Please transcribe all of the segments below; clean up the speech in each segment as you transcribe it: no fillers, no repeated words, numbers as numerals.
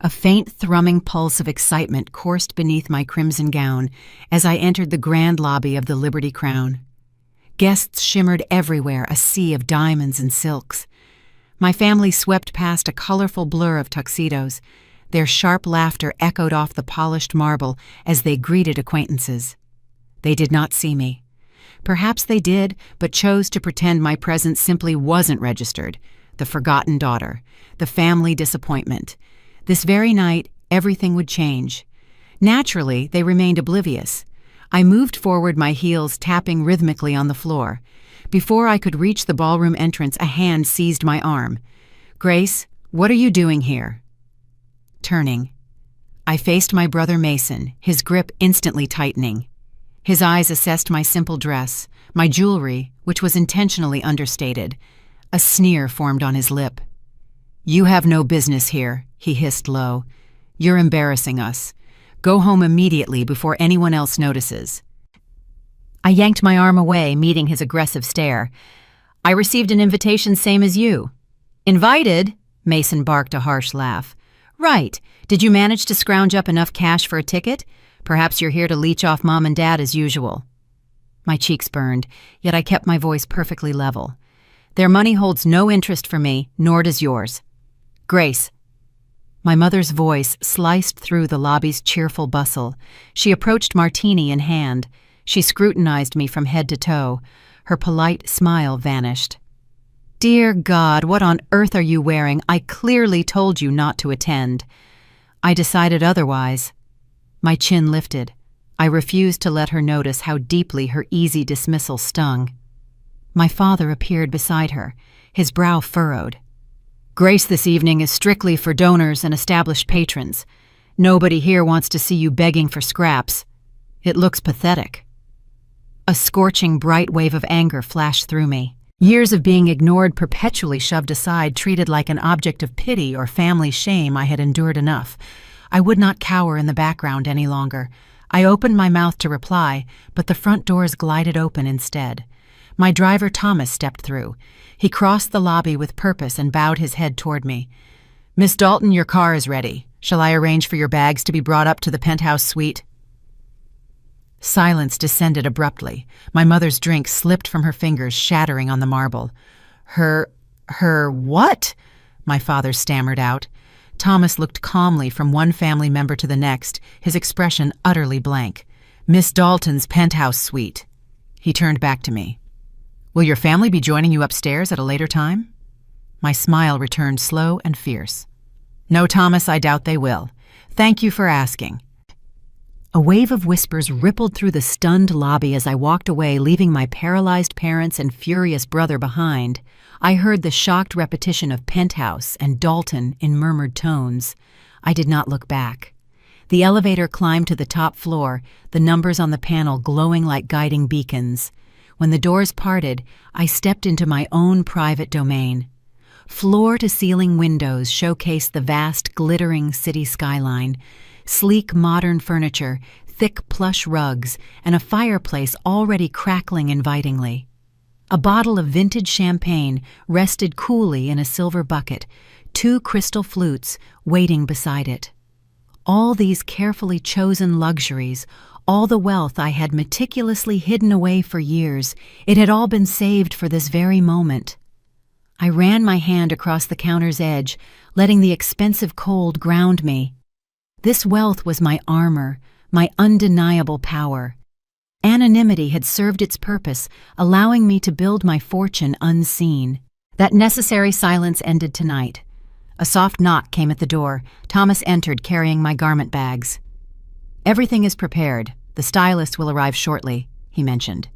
A faint thrumming pulse of excitement coursed beneath my crimson gown as I entered the grand lobby of the Liberty Crown. Guests shimmered everywhere, a sea of diamonds and silks. My family swept past a colorful blur of tuxedos. Their sharp laughter echoed off the polished marble as they greeted acquaintances. They did not see me. Perhaps they did, but chose to pretend my presence simply wasn't registered. The forgotten daughter, the family disappointment. This very night, everything would change. Naturally, they remained oblivious. I moved forward, my heels tapping rhythmically on the floor. Before I could reach the ballroom entrance, a hand seized my arm. "Grace, what are you doing here?" Turning, I faced my brother Mason, his grip instantly tightening. His eyes assessed my simple dress, my jewelry, which was intentionally understated. A sneer formed on his lip. "You have no business here," he hissed low. "You're embarrassing us. Go home immediately before anyone else notices." I yanked my arm away, meeting his aggressive stare. "I received an invitation same as you." "Invited?" Mason barked a harsh laugh. "Right. Did you manage to scrounge up enough cash for a ticket? Perhaps you're here to leech off Mom and Dad as usual." My cheeks burned, yet I kept my voice perfectly level. "Their money holds no interest for me, nor does yours. Grace." My mother's voice sliced through the lobby's cheerful bustle. She approached, martini in hand. She scrutinized me from head to toe. Her polite smile vanished. "Dear God, what on earth are you wearing? I clearly told you not to attend." I decided otherwise. My chin lifted. I refused to let her notice how deeply her easy dismissal stung. My father appeared beside her, his brow furrowed. "Grace, this evening is strictly for donors and established patrons. Nobody here wants to see you begging for scraps. It looks pathetic." A scorching bright wave of anger flashed through me. Years of being ignored, perpetually shoved aside, treated like an object of pity or family shame, I had endured enough. I would not cower in the background any longer. I opened my mouth to reply, but the front doors glided open instead. My driver Thomas stepped through. He crossed the lobby with purpose and bowed his head toward me. "Miss Dalton, your car is ready. Shall I arrange for your bags to be brought up to the penthouse suite?" Silence descended abruptly. My mother's drink slipped from her fingers, shattering on the marble. Her what?" my father stammered out. Thomas looked calmly from one family member to the next, his expression utterly blank. "Miss Dalton's penthouse suite." He turned back to me. "Will your family be joining you upstairs at a later time?" My smile returned slow and fierce. "No, Thomas, I doubt they will. Thank you for asking." A wave of whispers rippled through the stunned lobby as I walked away, leaving my paralyzed parents and furious brother behind. I heard the shocked repetition of penthouse and Dalton in murmured tones. I did not look back. The elevator climbed to the top floor, the numbers on the panel glowing like guiding beacons. When the doors parted, I stepped into my own private domain. Floor-to-ceiling windows showcased the vast, glittering city skyline. Sleek modern furniture, thick plush rugs, and a fireplace already crackling invitingly. A bottle of vintage champagne rested coolly in a silver bucket, 2 crystal flutes waiting beside it. All these carefully chosen luxuries, all the wealth I had meticulously hidden away for years, it had all been saved for this very moment. I ran my hand across the counter's edge, letting the expensive cold ground me. This wealth was my armor, my undeniable power. Anonymity had served its purpose, allowing me to build my fortune unseen. That necessary silence ended tonight. A soft knock came at the door. Thomas entered, carrying my garment bags. "Everything is prepared. The stylist will arrive shortly," he mentioned.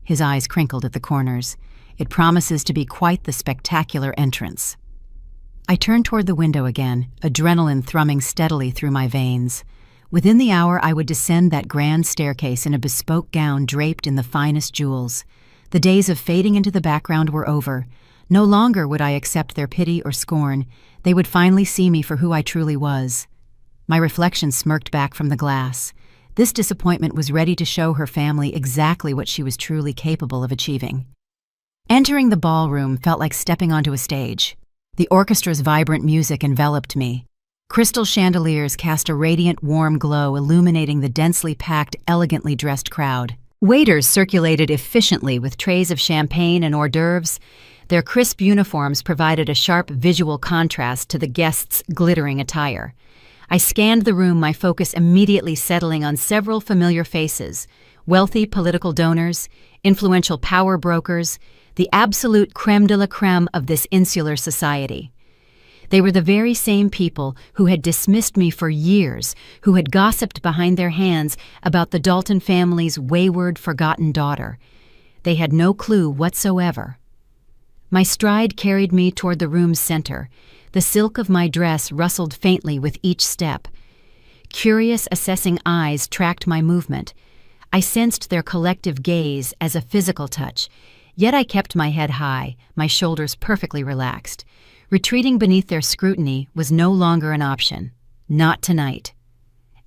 His eyes crinkled at the corners. "It promises to be quite the spectacular entrance." I turned toward the window again, adrenaline thrumming steadily through my veins. Within the hour, I would descend that grand staircase in a bespoke gown draped in the finest jewels. The days of fading into the background were over. No longer would I accept their pity or scorn. They would finally see me for who I truly was. My reflection smirked back from the glass. This disappointment was ready to show her family exactly what she was truly capable of achieving. Entering the ballroom felt like stepping onto a stage. The orchestra's vibrant music enveloped me. Crystal chandeliers cast a radiant, warm glow illuminating the densely packed, elegantly dressed crowd. Waiters circulated efficiently with trays of champagne and hors d'oeuvres. Their crisp uniforms provided a sharp visual contrast to the guests' glittering attire. I scanned the room, my focus immediately settling on several familiar faces: wealthy political donors, influential power brokers, the absolute crème de la crème of this insular society. They were the very same people who had dismissed me for years, who had gossiped behind their hands about the Dalton family's wayward, forgotten daughter. They had no clue whatsoever. My stride carried me toward the room's center. The silk of my dress rustled faintly with each step. Curious, assessing eyes tracked my movement. I sensed their collective gaze as a physical touch, yet I kept my head high, my shoulders perfectly relaxed. Retreating beneath their scrutiny was no longer an option. Not tonight.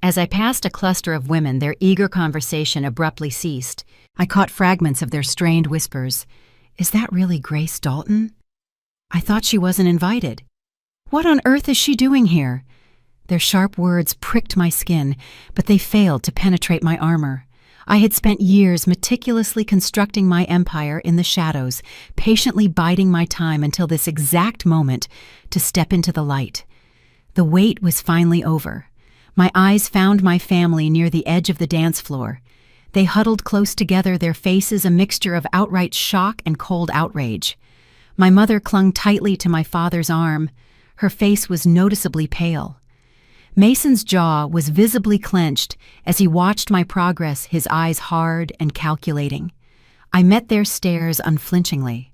As I passed a cluster of women, their eager conversation abruptly ceased. I caught fragments of their strained whispers. "Is that really Grace Dalton? I thought she wasn't invited. What on earth is she doing here?" Their sharp words pricked my skin, but they failed to penetrate my armor. I had spent years meticulously constructing my empire in the shadows, patiently biding my time until this exact moment to step into the light. The wait was finally over. My eyes found my family near the edge of the dance floor. They huddled close together, their faces a mixture of outright shock and cold outrage. My mother clung tightly to my father's arm. Her face was noticeably pale. Mason's jaw was visibly clenched as he watched my progress, his eyes hard and calculating. I met their stares unflinchingly.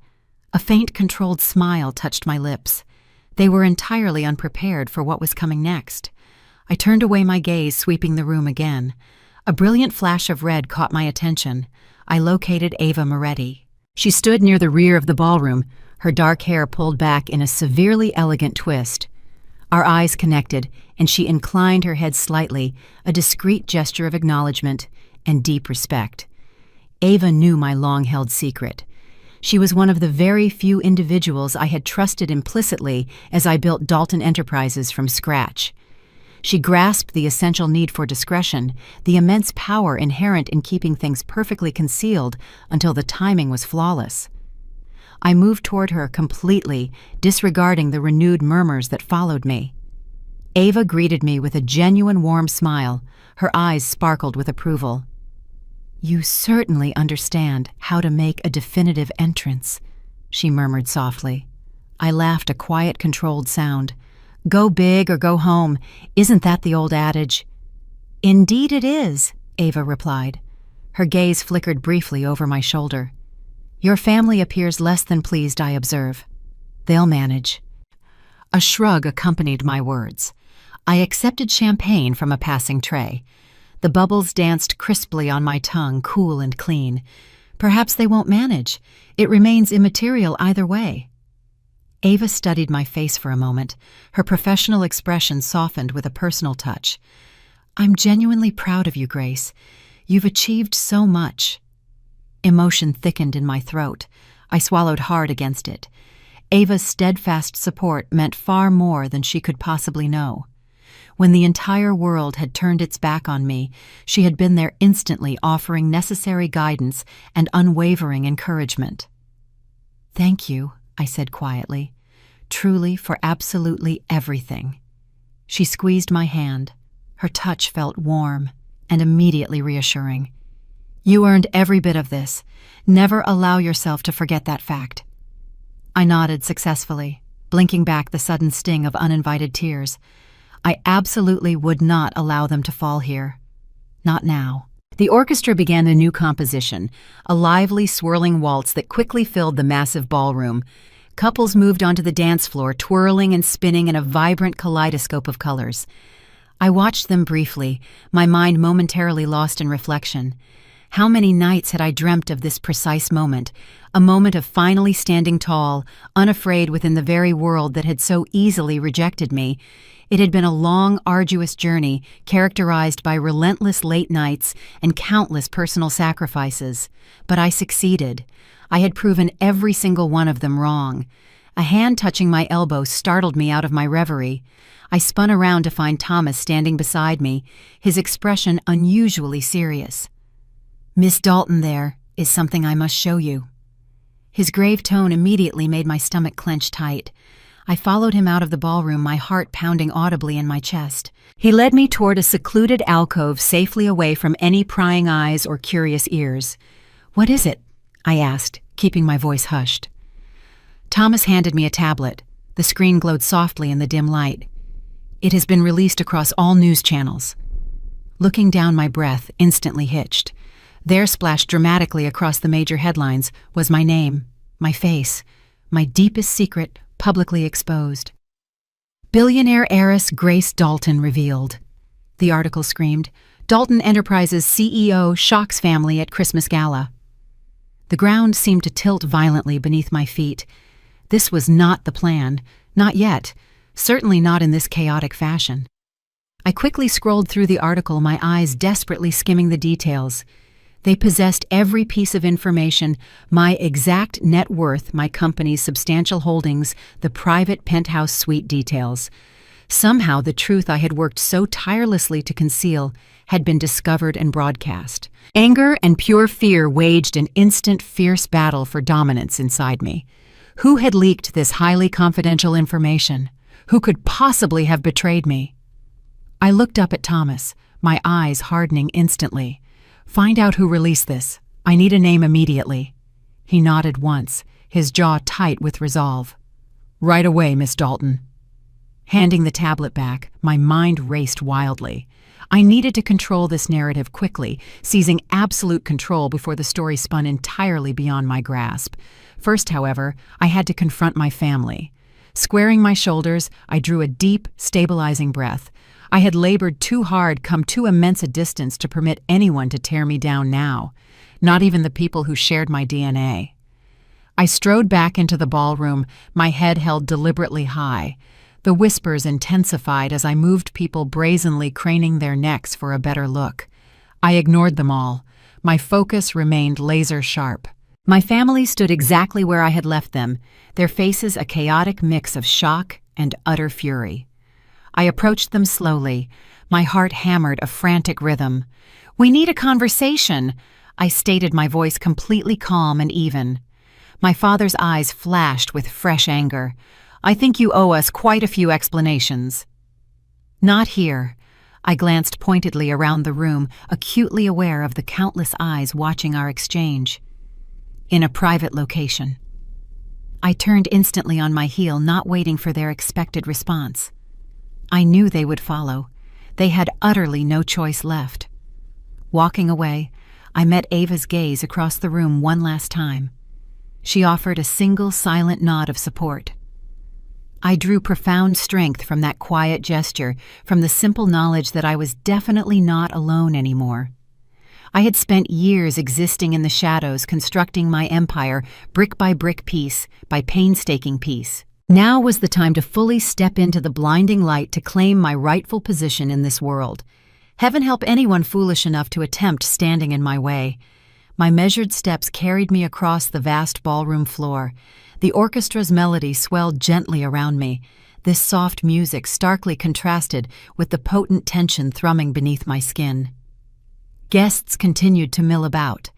A faint, controlled smile touched my lips. They were entirely unprepared for what was coming next. I turned away, my gaze sweeping the room again. A brilliant flash of red caught my attention. I located Ava Moretti. She stood near the rear of the ballroom, her dark hair pulled back in a severely elegant twist. Our eyes connected, and she inclined her head slightly, a discreet gesture of acknowledgement and deep respect. Ava knew my long-held secret. She was one of the very few individuals I had trusted implicitly as I built Dalton Enterprises from scratch. She grasped the essential need for discretion, the immense power inherent in keeping things perfectly concealed until the timing was flawless. I moved toward her completely, disregarding the renewed murmurs that followed me. Ava greeted me with a genuine warm smile. Her eyes sparkled with approval. "You certainly understand how to make a definitive entrance," she murmured softly. I laughed, a quiet, controlled sound. "Go big or go home. Isn't that the old adage?" "Indeed it is," Ava replied. Her gaze flickered briefly over my shoulder. "Your family appears less than pleased, I observe. They'll manage." A shrug accompanied my words. I accepted champagne from a passing tray. The bubbles danced crisply on my tongue, cool and clean. Perhaps they won't manage. It remains immaterial either way. Ava studied my face for a moment. Her professional expression softened with a personal touch. "I'm genuinely proud of you, Grace. You've achieved so much." Emotion thickened in my throat. I swallowed hard against it. Ava's steadfast support meant far more than she could possibly know. When the entire world had turned its back on me, she had been there instantly, offering necessary guidance and unwavering encouragement. "Thank you," I said quietly, "truly for absolutely everything." She squeezed my hand. Her touch felt warm and immediately reassuring. "You earned every bit of this. Never allow yourself to forget that fact." I nodded successfully, blinking back the sudden sting of uninvited tears. I absolutely would not allow them to fall here. Not now. The orchestra began a new composition, a lively, swirling waltz that quickly filled the massive ballroom. Couples moved onto the dance floor, twirling and spinning in a vibrant kaleidoscope of colors. I watched them briefly, my mind momentarily lost in reflection. How many nights had I dreamt of this precise moment, a moment of finally standing tall, unafraid within the very world that had so easily rejected me. It had been a long, arduous journey, characterized by relentless late nights and countless personal sacrifices. But I succeeded. I had proven every single one of them wrong. A hand touching my elbow startled me out of my reverie. I spun around to find Thomas standing beside me, his expression unusually serious. "Miss Dalton, there is something I must show you." His grave tone immediately made my stomach clench tight. I followed him out of the ballroom, my heart pounding audibly in my chest. He led me toward a secluded alcove safely away from any prying eyes or curious ears. "What is it?" I asked, keeping my voice hushed. Thomas handed me a tablet. The screen glowed softly in the dim light. "It has been released across all news channels." Looking down, my breath instantly hitched. There, splashed dramatically across the major headlines, was my name, my face, my deepest secret publicly exposed. "Billionaire heiress Grace Dalton revealed," the article screamed. "Dalton Enterprises CEO shocks family at Christmas Gala." The ground seemed to tilt violently beneath my feet. This was not the plan, not yet, certainly not in this chaotic fashion. I quickly scrolled through the article, my eyes desperately skimming the details. They possessed every piece of information, my exact net worth, my company's substantial holdings, the private penthouse suite details. Somehow the truth I had worked so tirelessly to conceal had been discovered and broadcast. Anger and pure fear waged an instant, fierce battle for dominance inside me. Who had leaked this highly confidential information? Who could possibly have betrayed me? I looked up at Thomas, my eyes hardening instantly. "Find out who released this. I need a name immediately." He nodded once, his jaw tight with resolve. "Right away, Miss Dalton." Handing the tablet back, my mind raced wildly. I needed to control this narrative quickly, seizing absolute control before the story spun entirely beyond my grasp. First, however, I had to confront my family. Squaring my shoulders, I drew a deep, stabilizing breath. I had labored too hard, come too immense a distance to permit anyone to tear me down now, not even the people who shared my DNA. I strode back into the ballroom, my head held deliberately high. The whispers intensified as I moved, people brazenly craning their necks for a better look. I ignored them all. My focus remained laser-sharp. My family stood exactly where I had left them, their faces a chaotic mix of shock and utter fury. I approached them slowly, my heart hammered a frantic rhythm. "We need a conversation," I stated, my voice completely calm and even. My father's eyes flashed with fresh anger. "I think you owe us quite a few explanations." "Not here." I glanced pointedly around the room, acutely aware of the countless eyes watching our exchange. "In a private location." I turned instantly on my heel, not waiting for their expected response. I knew they would follow. They had utterly no choice left. Walking away, I met Ava's gaze across the room one last time. She offered a single silent nod of support. I drew profound strength from that quiet gesture, from the simple knowledge that I was definitely not alone anymore. I had spent years existing in the shadows, constructing my empire, brick by brick, piece by painstaking piece. Now was the time to fully step into the blinding light to claim my rightful position in this world. Heaven help anyone foolish enough to attempt standing in my way. My measured steps carried me across the vast ballroom floor. The orchestra's melody swelled gently around me. This soft music starkly contrasted with the potent tension thrumming beneath my skin. Guests continued to mill about.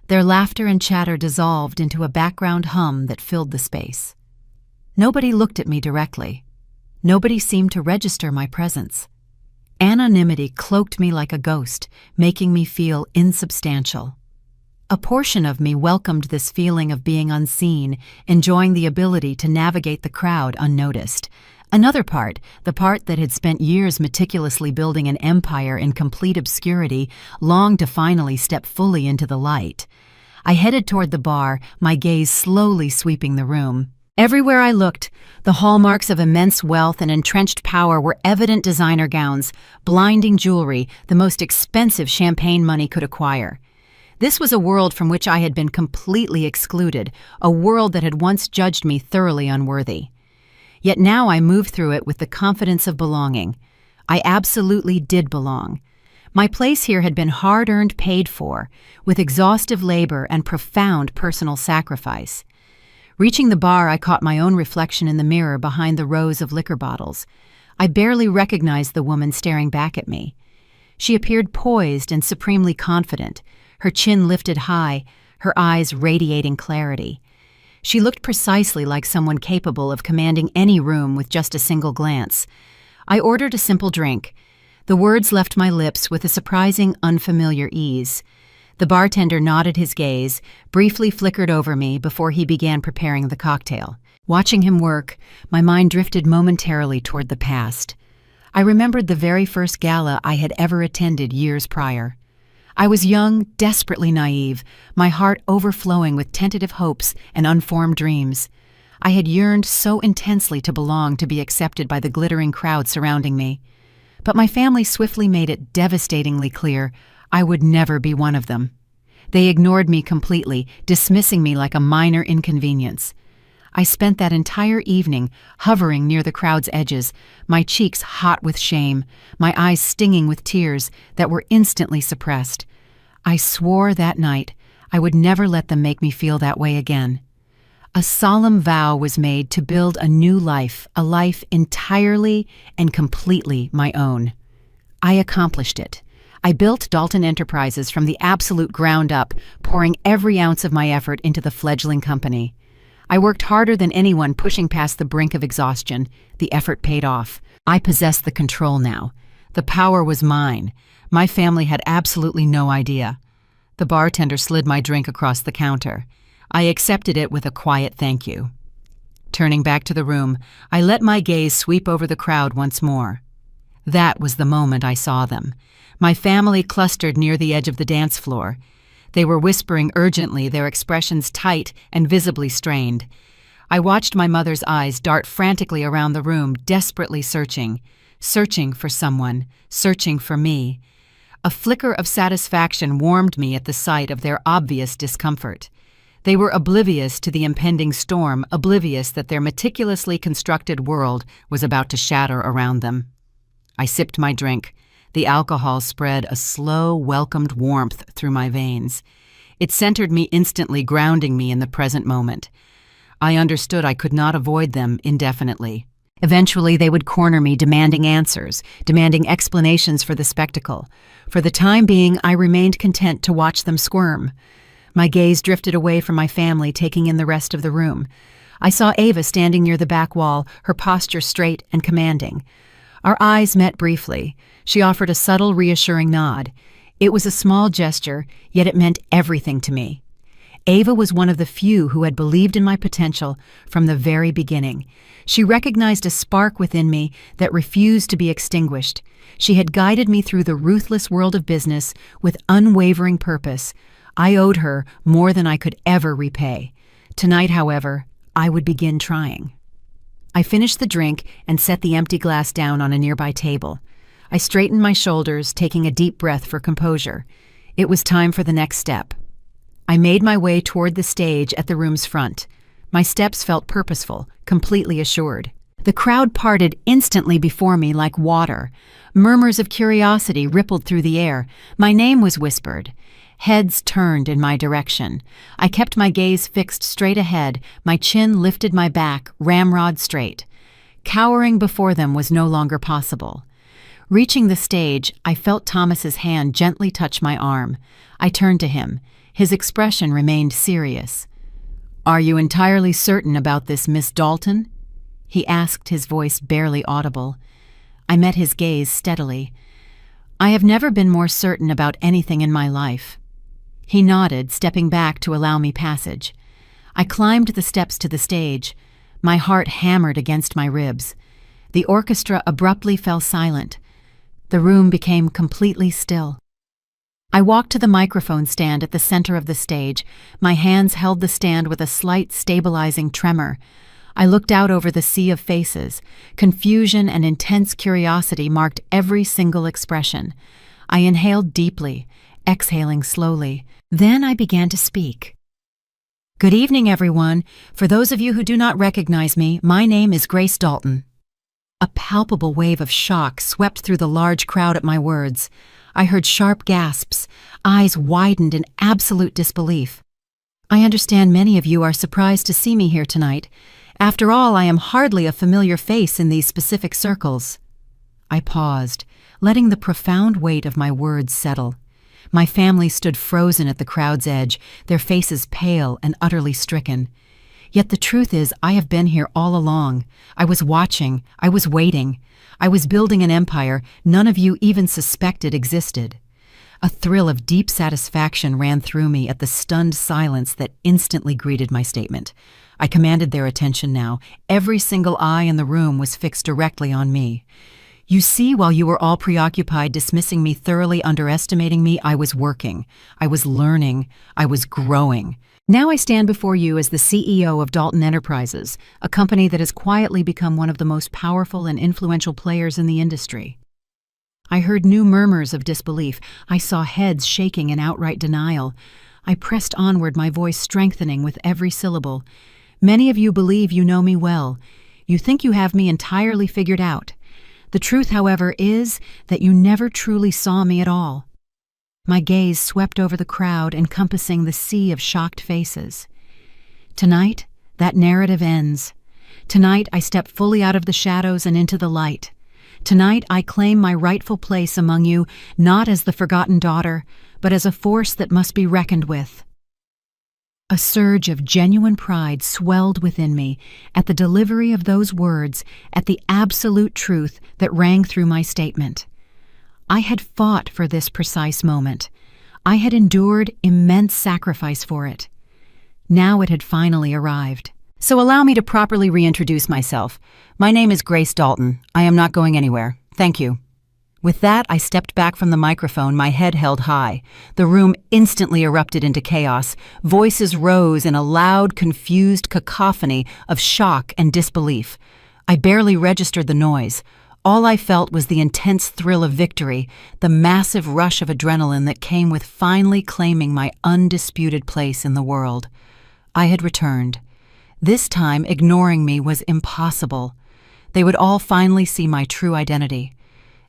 Their laughter and chatter dissolved into a background hum that filled the space. Nobody looked at me directly. Nobody seemed to register my presence. Anonymity cloaked me like a ghost, making me feel insubstantial. A portion of me welcomed this feeling of being unseen, enjoying the ability to navigate the crowd unnoticed. Another part, the part that had spent years meticulously building an empire in complete obscurity, longed to finally step fully into the light. I headed toward the bar, my gaze slowly sweeping the room. Everywhere I looked, the hallmarks of immense wealth and entrenched power were evident: designer gowns, blinding jewelry, the most expensive champagne money could acquire. This was a world from which I had been completely excluded, a world that had once judged me thoroughly unworthy. Yet now I moved through it with the confidence of belonging. I absolutely did belong. My place here had been hard-earned, paid for, with exhaustive labor and profound personal sacrifice. Reaching the bar, I caught my own reflection in the mirror behind the rows of liquor bottles. I barely recognized the woman staring back at me. She appeared poised and supremely confident, her chin lifted high, her eyes radiating clarity. She looked precisely like someone capable of commanding any room with just a single glance. I ordered a simple drink. The words left my lips with a surprising, unfamiliar ease. The bartender nodded his gaze, briefly flickered over me before he began preparing the cocktail. Watching him work, my mind drifted momentarily toward the past. I remembered the very first gala I had ever attended years prior. I was young, desperately naive, my heart overflowing with tentative hopes and unformed dreams. I had yearned so intensely to belong, to be accepted by the glittering crowd surrounding me. But my family swiftly made it devastatingly clear I would never be one of them. They ignored me completely, dismissing me like a minor inconvenience. I spent that entire evening hovering near the crowd's edges, my cheeks hot with shame, my eyes stinging with tears that were instantly suppressed. I swore that night I would never let them make me feel that way again. A solemn vow was made to build a new life, a life entirely and completely my own. I accomplished it. I built Dalton Enterprises from the absolute ground up, pouring every ounce of my effort into the fledgling company. I worked harder than anyone, pushing past the brink of exhaustion. The effort paid off. I possessed the control now. The power was mine. My family had absolutely no idea. The bartender slid my drink across the counter. I accepted it with a quiet thank you. Turning back to the room, I let my gaze sweep over the crowd once more. That was the moment I saw them. My family clustered near the edge of the dance floor. They were whispering urgently, their expressions tight and visibly strained. I watched my mother's eyes dart frantically around the room, desperately searching for someone, searching for me. A flicker of satisfaction warmed me at the sight of their obvious discomfort. They were oblivious to the impending storm, oblivious that their meticulously constructed world was about to shatter around them. I sipped my drink. The alcohol spread a slow, welcomed warmth through my veins. It centered me instantly, grounding me in the present moment. I understood I could not avoid them indefinitely. Eventually, they would corner me, demanding answers, demanding explanations for the spectacle. For the time being, I remained content to watch them squirm. My gaze drifted away from my family, taking in the rest of the room. I saw Ava standing near the back wall, her posture straight and commanding. Our eyes met briefly. She offered a subtle, reassuring nod. It was a small gesture, yet it meant everything to me. Ava was one of the few who had believed in my potential from the very beginning. She recognized a spark within me that refused to be extinguished. She had guided me through the ruthless world of business with unwavering purpose. I owed her more than I could ever repay. Tonight, however, I would begin trying. I finished the drink and set the empty glass down on a nearby table. I straightened my shoulders, taking a deep breath for composure. It was time for the next step. I made my way toward the stage at the room's front. My steps felt purposeful, completely assured. The crowd parted instantly before me like water. Murmurs of curiosity rippled through the air. My name was whispered. Heads turned in my direction. I kept my gaze fixed straight ahead, my chin lifted, my back ramrod straight. Cowering before them was no longer possible. Reaching the stage, I felt Thomas's hand gently touch my arm. I turned to him. His expression remained serious. "Are you entirely certain about this, Miss Dalton?" he asked, his voice barely audible. I met his gaze steadily. "I have never been more certain about anything in my life." He nodded, stepping back to allow me passage. I climbed the steps to the stage. My heart hammered against my ribs. The orchestra abruptly fell silent. The room became completely still. I walked to the microphone stand at the center of the stage. My hands held the stand with a slight stabilizing tremor. I looked out over the sea of faces. Confusion and intense curiosity marked every single expression. I inhaled deeply, exhaling slowly. Then I began to speak. "Good evening, everyone. For those of you who do not recognize me, my name is Grace Dalton." A palpable wave of shock swept through the large crowd at my words. I heard sharp gasps. Eyes widened in absolute disbelief. I understand many of you are surprised to see me here tonight. After all, I am hardly a familiar face in these specific circles. I paused, letting the profound weight of my words settle. My family stood frozen at the crowd's edge, their faces pale and utterly stricken. Yet the truth is, I have been here all along. I was watching, I was waiting. I was building an empire none of you even suspected existed. A thrill of deep satisfaction ran through me at the stunned silence that instantly greeted my statement. I commanded their attention now. Every single eye in the room was fixed directly on me. You see, while you were all preoccupied dismissing me, thoroughly underestimating me, I was working. I was learning. I was growing. Now I stand before you as the CEO of Dalton Enterprises, a company that has quietly become one of the most powerful and influential players in the industry. I heard new murmurs of disbelief. I saw heads shaking in outright denial. I pressed onward, my voice strengthening with every syllable. Many of you believe you know me well. You think you have me entirely figured out. The truth, however, is that you never truly saw me at all. My gaze swept over the crowd, encompassing the sea of shocked faces. Tonight, that narrative ends. Tonight, I step fully out of the shadows and into the light. Tonight, I claim my rightful place among you, not as the forgotten daughter, but as a force that must be reckoned with. A surge of genuine pride swelled within me at the delivery of those words, at the absolute truth that rang through my statement. I had fought for this precise moment. I had endured immense sacrifice for it. Now it had finally arrived. So allow me to properly reintroduce myself. My name is Grace Dalton. I am not going anywhere. Thank you. With that, I stepped back from the microphone, my head held high. The room instantly erupted into chaos. Voices rose in a loud, confused cacophony of shock and disbelief. I barely registered the noise. All I felt was the intense thrill of victory, the massive rush of adrenaline that came with finally claiming my undisputed place in the world. I had returned. This time, ignoring me was impossible. They would all finally see my true identity.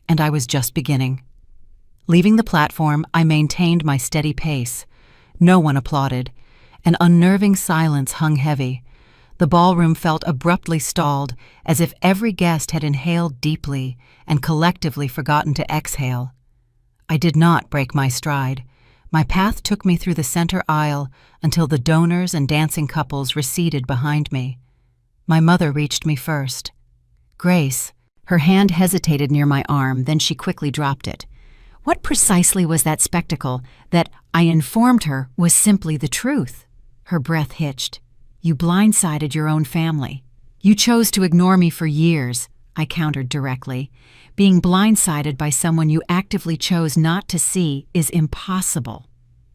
And I was just beginning. Leaving the platform, I maintained my steady pace. No one applauded. An unnerving silence hung heavy. The ballroom felt abruptly stalled, as if every guest had inhaled deeply and collectively forgotten to exhale. I did not break my stride. My path took me through the center aisle until the donors and dancing couples receded behind me. My mother reached me first. Grace. Her hand hesitated near my arm, then she quickly dropped it. What precisely was that spectacle that, I informed her, was simply the truth? Her breath hitched. You blindsided your own family. You chose to ignore me for years, I countered directly. Being blindsided by someone you actively chose not to see is impossible.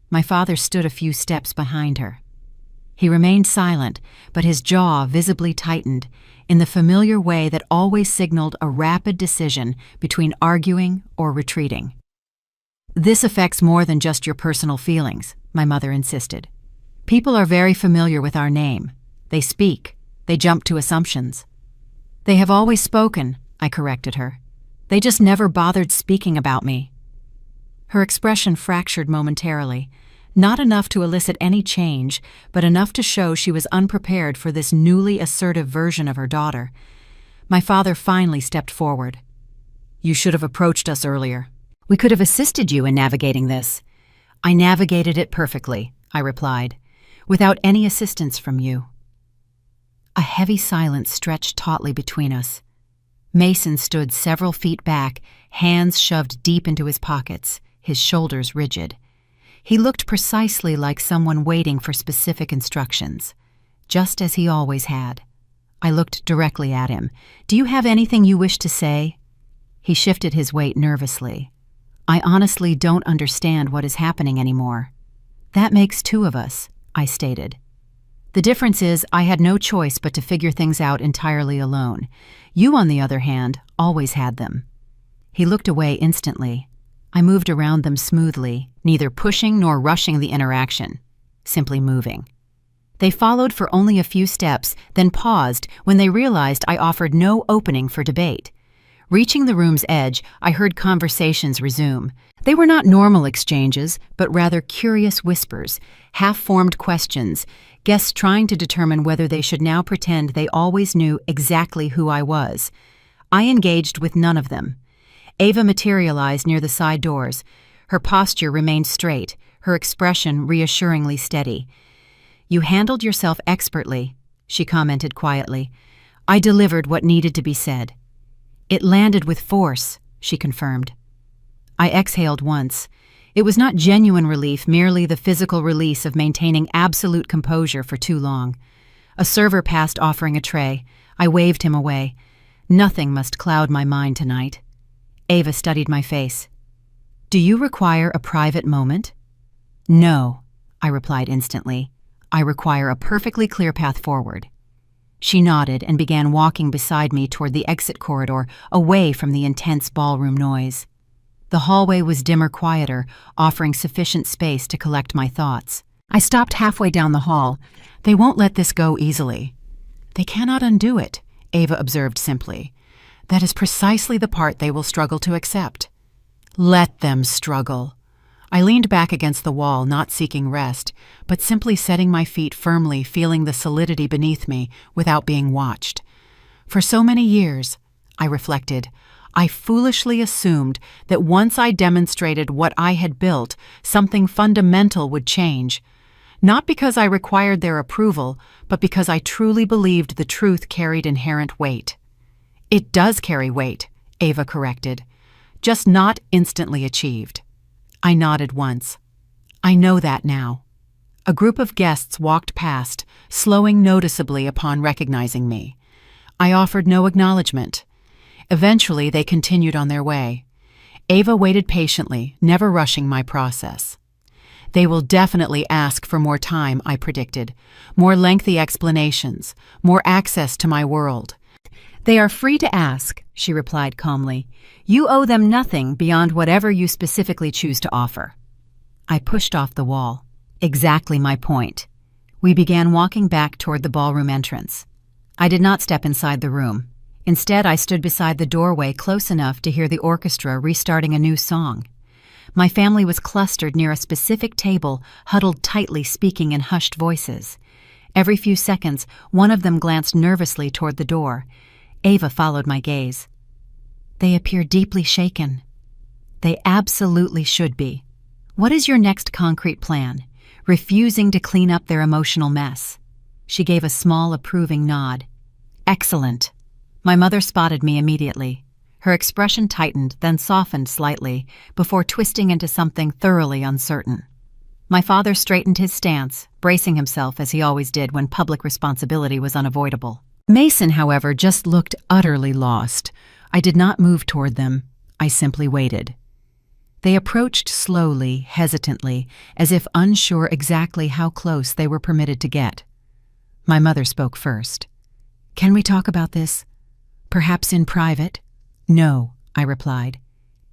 My father stood a few steps behind her. He remained silent, but his jaw visibly tightened, in the familiar way that always signaled a rapid decision between arguing or retreating. This affects more than just your personal feelings, my mother insisted. People are very familiar with our name. They speak. They jump to assumptions. They have always spoken, I corrected her. They just never bothered speaking about me. Her expression fractured momentarily, not enough to elicit any change, but enough to show she was unprepared for this newly assertive version of her daughter. My father finally stepped forward. You should have approached us earlier. We could have assisted you in navigating this. I navigated it perfectly, I replied, without any assistance from you. A heavy silence stretched tautly between us. Mason stood several feet back, hands shoved deep into his pockets, his shoulders rigid. He looked precisely like someone waiting for specific instructions, just as he always had. I looked directly at him. Do you have anything you wish to say? He shifted his weight nervously. I honestly don't understand what is happening anymore. That makes two of us, I stated. The difference is I had no choice but to figure things out entirely alone. You, on the other hand, always had them. He looked away instantly. I moved around them smoothly, neither pushing nor rushing the interaction, simply moving. They followed for only a few steps, then paused when they realized I offered no opening for debate. Reaching the room's edge, I heard conversations resume. They were not normal exchanges, but rather curious whispers, half-formed questions, guests trying to determine whether they should now pretend they always knew exactly who I was. I engaged with none of them. Ava materialized near the side doors. Her posture remained straight, her expression reassuringly steady. "You handled yourself expertly," she commented quietly. "I delivered what needed to be said." "It landed with force," she confirmed. I exhaled once. It was not genuine relief, merely the physical release of maintaining absolute composure for too long. A server passed offering a tray. I waved him away. Nothing must cloud my mind tonight. Ava studied my face. "Do you require a private moment?" "No," I replied instantly. "I require a perfectly clear path forward." She nodded and began walking beside me toward the exit corridor, away from the intense ballroom noise. The hallway was dimmer, quieter, offering sufficient space to collect my thoughts. I stopped halfway down the hall. "They won't let this go easily." "They cannot undo it," Ava observed simply. "That is precisely the part they will struggle to accept." "Let them struggle." I leaned back against the wall, not seeking rest, but simply setting my feet firmly, feeling the solidity beneath me without being watched. For so many years, I reflected, I foolishly assumed that once I demonstrated what I had built, something fundamental would change. Not because I required their approval, but because I truly believed the truth carried inherent weight. "It does carry weight," Ava corrected, "just not instantly achieved." I nodded once. "I know that now." A group of guests walked past, slowing noticeably upon recognizing me. I offered no acknowledgement. Eventually, they continued on their way. Ava waited patiently, never rushing my process. "They will definitely ask for more time," I predicted. "More lengthy explanations, more access to my world." "They are free to ask," she replied calmly. "You owe them nothing beyond whatever you specifically choose to offer." I pushed off the wall. Exactly my point. We began walking back toward the ballroom entrance. I did not step inside the room. Instead, I stood beside the doorway close enough to hear the orchestra restarting a new song. My family was clustered near a specific table, huddled tightly, speaking in hushed voices. Every few seconds, one of them glanced nervously toward the door. Ava followed my gaze. "They appear deeply shaken." "They absolutely should be. What is your next concrete plan?" Refusing to clean up their emotional mess. She gave a small, approving nod. "Excellent." My mother spotted me immediately. Her expression tightened, then softened slightly, before twisting into something thoroughly uncertain. My father straightened his stance, bracing himself as he always did when public responsibility was unavoidable. Mason, however, just looked utterly lost. I did not move toward them. I simply waited. They approached slowly, hesitantly, as if unsure exactly how close they were permitted to get. My mother spoke first. "Can we talk about this? Perhaps in private?" "No," I replied.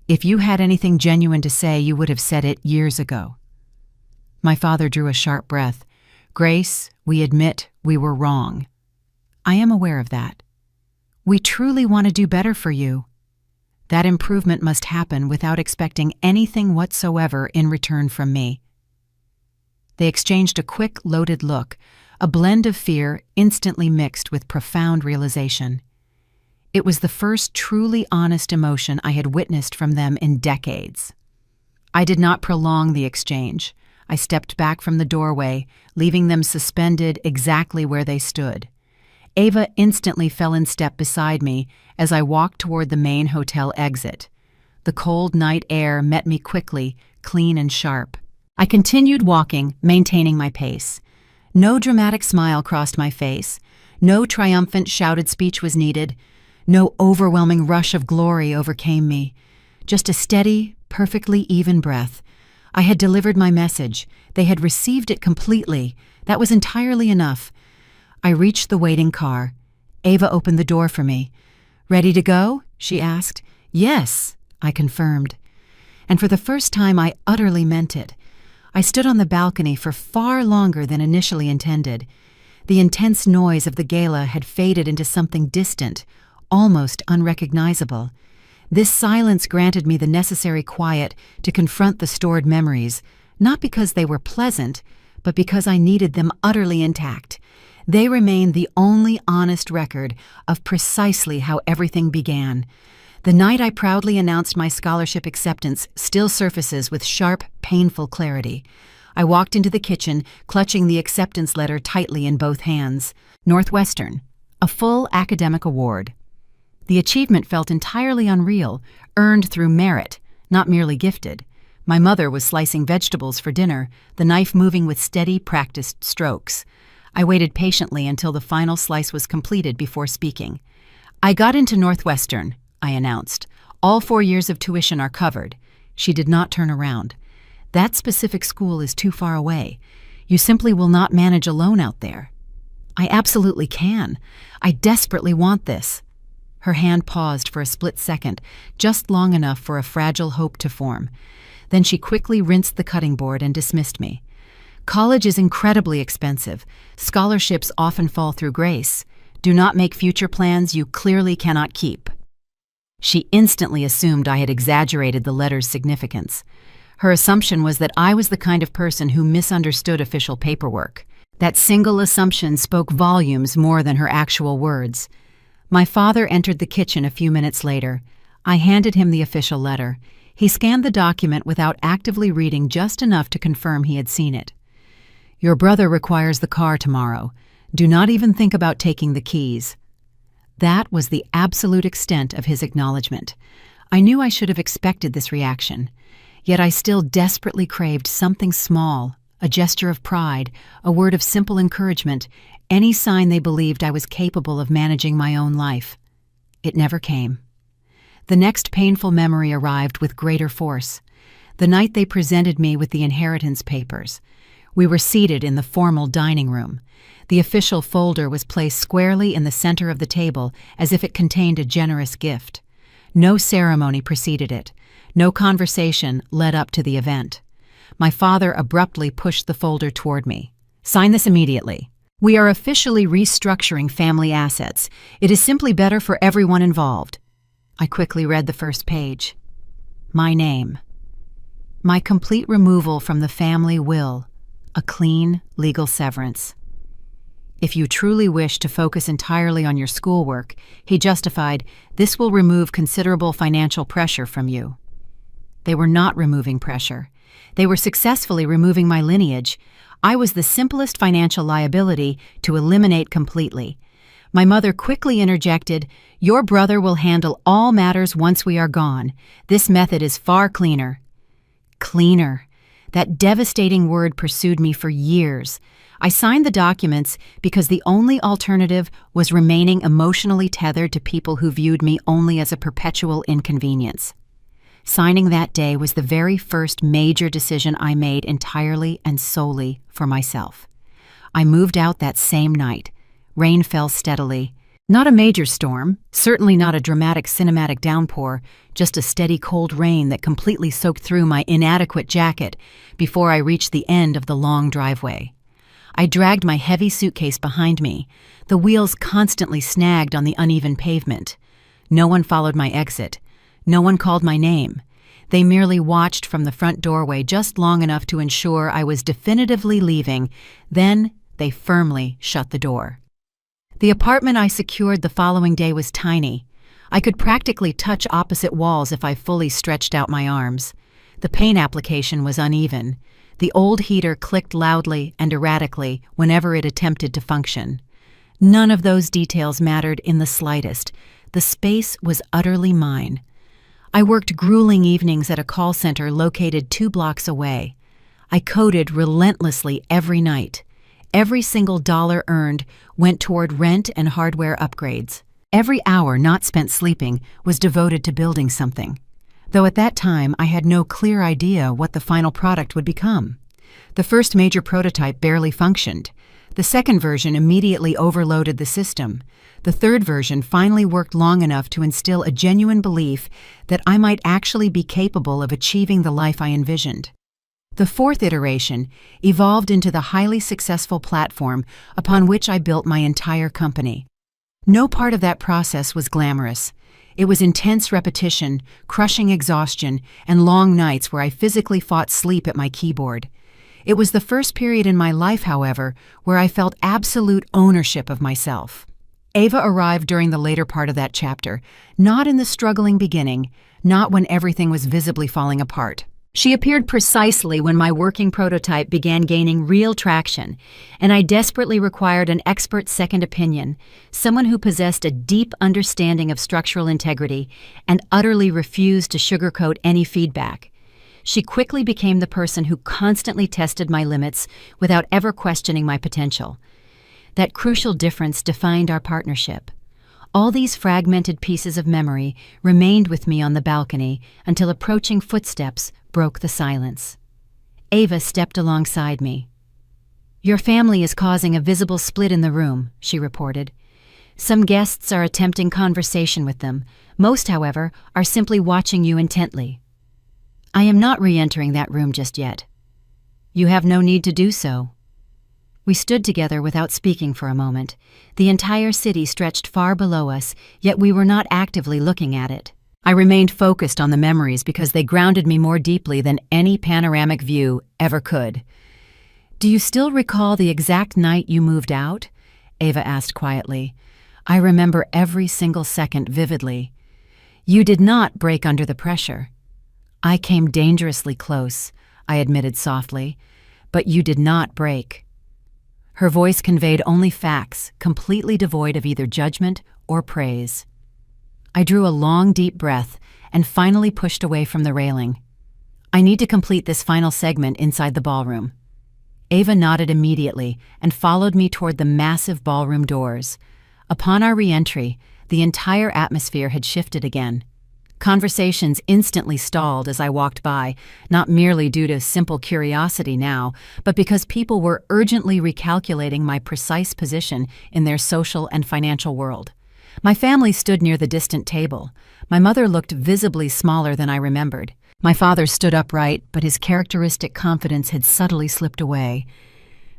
"If you had anything genuine to say, you would have said it years ago." My father drew a sharp breath. "Grace, we admit we were wrong." "I am aware of that." "We truly want to do better for you." "That improvement must happen without expecting anything whatsoever in return from me." They exchanged a quick, loaded look, a blend of fear instantly mixed with profound realization. It was the first truly honest emotion I had witnessed from them in decades. I did not prolong the exchange. I stepped back from the doorway, leaving them suspended exactly where they stood. Ava instantly fell in step beside me as I walked toward the main hotel exit. The cold night air met me quickly, clean and sharp. I continued walking, maintaining my pace. No dramatic smile crossed my face. No triumphant shouted speech was needed. No overwhelming rush of glory overcame me. Just a steady, perfectly even breath. I had delivered my message. They had received it completely. That was entirely enough. I reached the waiting car. Ava opened the door for me. "Ready to go?" she asked. "Yes," I confirmed. And for the first time, I utterly meant it. I stood on the balcony for far longer than initially intended. The intense noise of the gala had faded into something distant, almost unrecognizable. This silence granted me the necessary quiet to confront the stored memories, not because they were pleasant, but because I needed them utterly intact. They remain the only honest record of precisely how everything began. The night I proudly announced my scholarship acceptance still surfaces with sharp, painful clarity. I walked into the kitchen, clutching the acceptance letter tightly in both hands. Northwestern, a full academic award. The achievement felt entirely unreal, earned through merit, not merely gifted. My mother was slicing vegetables for dinner, the knife moving with steady, practiced strokes. I waited patiently until the final slice was completed before speaking. "I got into Northwestern," I announced. "All 4 years of tuition are covered." She did not turn around. "That specific school is too far away. You simply will not manage alone out there." "I absolutely can. I desperately want this." Her hand paused for a split second, just long enough for a fragile hope to form. Then she quickly rinsed the cutting board and dismissed me. "College is incredibly expensive. Scholarships often fall through grace. Do not make future plans you clearly cannot keep." She instantly assumed I had exaggerated the letter's significance. Her assumption was that I was the kind of person who misunderstood official paperwork. That single assumption spoke volumes more than her actual words. My father entered the kitchen a few minutes later. I handed him the official letter. He scanned the document without actively reading, just enough to confirm he had seen it. "Your brother requires the car tomorrow. Do not even think about taking the keys." That was the absolute extent of his acknowledgement. I knew I should have expected this reaction. Yet I still desperately craved something small, a gesture of pride, a word of simple encouragement, any sign they believed I was capable of managing my own life. It never came. The next painful memory arrived with greater force. The night they presented me with the inheritance papers. We were seated in the formal dining room. The official folder was placed squarely in the center of the table, as if it contained a generous gift. No ceremony preceded it. No conversation led up to the event. My father abruptly pushed the folder toward me. "Sign this immediately. We are officially restructuring family assets. It is simply better for everyone involved." I quickly read the first page. My name. My complete removal from the family will. A clean, legal severance. "If you truly wish to focus entirely on your schoolwork," he justified, "this will remove considerable financial pressure from you." They were not removing pressure. They were successfully removing my lineage. I was the simplest financial liability to eliminate completely. My mother quickly interjected, "Your brother will handle all matters once we are gone. This method is far cleaner." Cleaner. That devastating word pursued me for years. I signed the documents because the only alternative was remaining emotionally tethered to people who viewed me only as a perpetual inconvenience. Signing that day was the very first major decision I made entirely and solely for myself. I moved out that same night. Rain fell steadily. Not a major storm, certainly not a dramatic cinematic downpour, just a steady cold rain that completely soaked through my inadequate jacket before I reached the end of the long driveway. I dragged my heavy suitcase behind me. The wheels constantly snagged on the uneven pavement. No one followed my exit. No one called my name. They merely watched from the front doorway just long enough to ensure I was definitively leaving. Then they firmly shut the door. The apartment I secured the following day was tiny. I could practically touch opposite walls if I fully stretched out my arms. The paint application was uneven. The old heater clicked loudly and erratically whenever it attempted to function. None of those details mattered in the slightest. The space was utterly mine. I worked grueling evenings at a call center located 2 blocks away. I coded relentlessly every night. Every single dollar earned went toward rent and hardware upgrades. Every hour not spent sleeping was devoted to building something. Though at that time I had no clear idea what the final product would become. The first major prototype barely functioned. The second version immediately overloaded the system. The third version finally worked long enough to instill a genuine belief that I might actually be capable of achieving the life I envisioned. The fourth iteration evolved into the highly successful platform upon which I built my entire company. No part of that process was glamorous. It was intense repetition, crushing exhaustion, and long nights where I physically fought sleep at my keyboard. It was the first period in my life, however, where I felt absolute ownership of myself. Ava arrived during the later part of that chapter, not in the struggling beginning, not when everything was visibly falling apart. She appeared precisely when my working prototype began gaining real traction, and I desperately required an expert second opinion, someone who possessed a deep understanding of structural integrity and utterly refused to sugarcoat any feedback. She quickly became the person who constantly tested my limits without ever questioning my potential. That crucial difference defined our partnership. All these fragmented pieces of memory remained with me on the balcony until approaching footsteps broke the silence. Ava stepped alongside me. "Your family is causing a visible split in the room," she reported. "Some guests are attempting conversation with them. Most, however, are simply watching you intently. I am not re-entering that room just yet. You have no need to do so." We stood together without speaking for a moment. The entire city stretched far below us, yet we were not actively looking at it. I remained focused on the memories because they grounded me more deeply than any panoramic view ever could. "Do you still recall the exact night you moved out?" Ava asked quietly. "I remember every single second vividly. You did not break under the pressure." "I came dangerously close," I admitted softly, "but you did not break." Her voice conveyed only facts, completely devoid of either judgment or praise. I drew a long, deep breath and finally pushed away from the railing. "I need to complete this final segment inside the ballroom." Ava nodded immediately and followed me toward the massive ballroom doors. Upon our re-entry, the entire atmosphere had shifted again. Conversations instantly stalled as I walked by, not merely due to simple curiosity now, but because people were urgently recalculating my precise position in their social and financial world. My family stood near the distant table. My mother looked visibly smaller than I remembered. My father stood upright, but his characteristic confidence had subtly slipped away.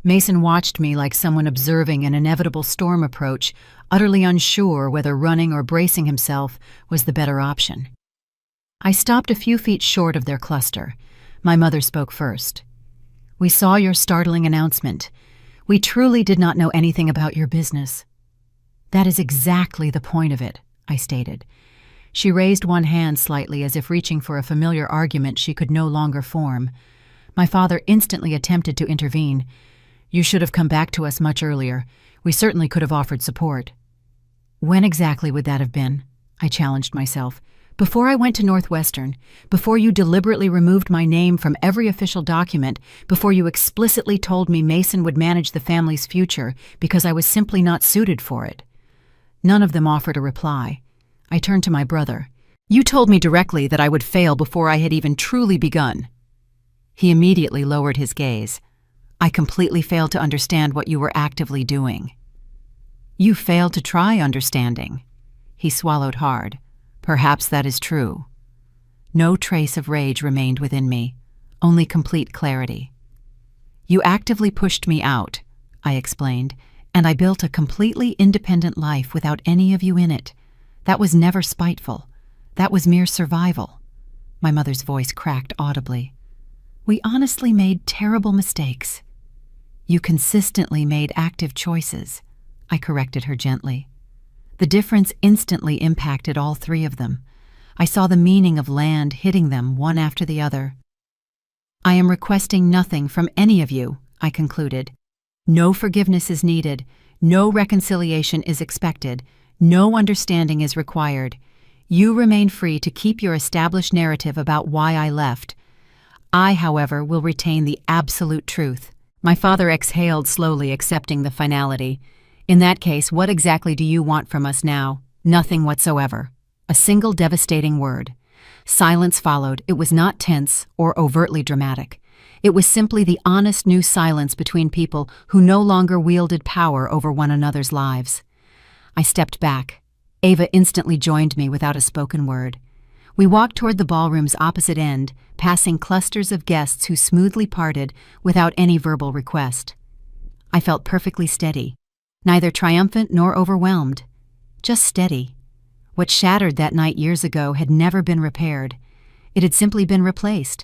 Mason watched me like someone observing an inevitable storm approach, utterly unsure whether running or bracing himself was the better option. I stopped a few feet short of their cluster. My mother spoke first. "We saw your startling announcement. We truly did not know anything about your business." "That is exactly the point of it," I stated. She raised one hand slightly as if reaching for a familiar argument she could no longer form. My father instantly attempted to intervene. "You should have come back to us much earlier. We certainly could have offered support." "When exactly would that have been?" I challenged myself. "Before I went to Northwestern, before you deliberately removed my name from every official document, before you explicitly told me Mason would manage the family's future because I was simply not suited for it." None of them offered a reply. I turned to my brother. "You told me directly that I would fail before I had even truly begun." He immediately lowered his gaze. "I completely failed to understand what you were actively doing." "You failed to try understanding." He swallowed hard. "Perhaps that is true." No trace of rage remained within me, only complete clarity. "You actively pushed me out," I explained, "and I built a completely independent life without any of you in it. That was never spiteful. That was mere survival." My mother's voice cracked audibly. "We honestly made terrible mistakes." "You consistently made active choices," I corrected her gently. The difference instantly impacted all three of them. I saw the meaning of land hitting them one after the other. "I am requesting nothing from any of you," I concluded. "No forgiveness is needed, no reconciliation is expected, no understanding is required. You remain free to keep your established narrative about why I left. I, however, will retain the absolute truth." My father exhaled slowly, accepting the finality. "In that case, what exactly do you want from us now?" "Nothing whatsoever." A single devastating word. Silence followed. It was not tense or overtly dramatic. It was simply the honest new silence between people who no longer wielded power over one another's lives. I stepped back. Ava instantly joined me without a spoken word. We walked toward the ballroom's opposite end, passing clusters of guests who smoothly parted without any verbal request. I felt perfectly steady, neither triumphant nor overwhelmed, just steady. What shattered that night years ago had never been repaired. It had simply been replaced.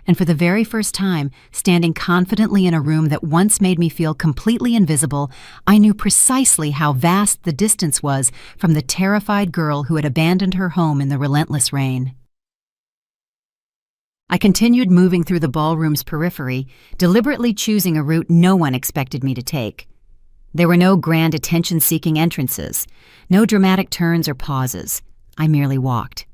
And for the very first time, standing confidently in a room that once made me feel completely invisible, I knew precisely how vast the distance was from the terrified girl who had abandoned her home in the relentless rain. I continued moving through the ballroom's periphery, deliberately choosing a route no one expected me to take. There were no grand attention-seeking entrances, no dramatic turns or pauses. I merely walked.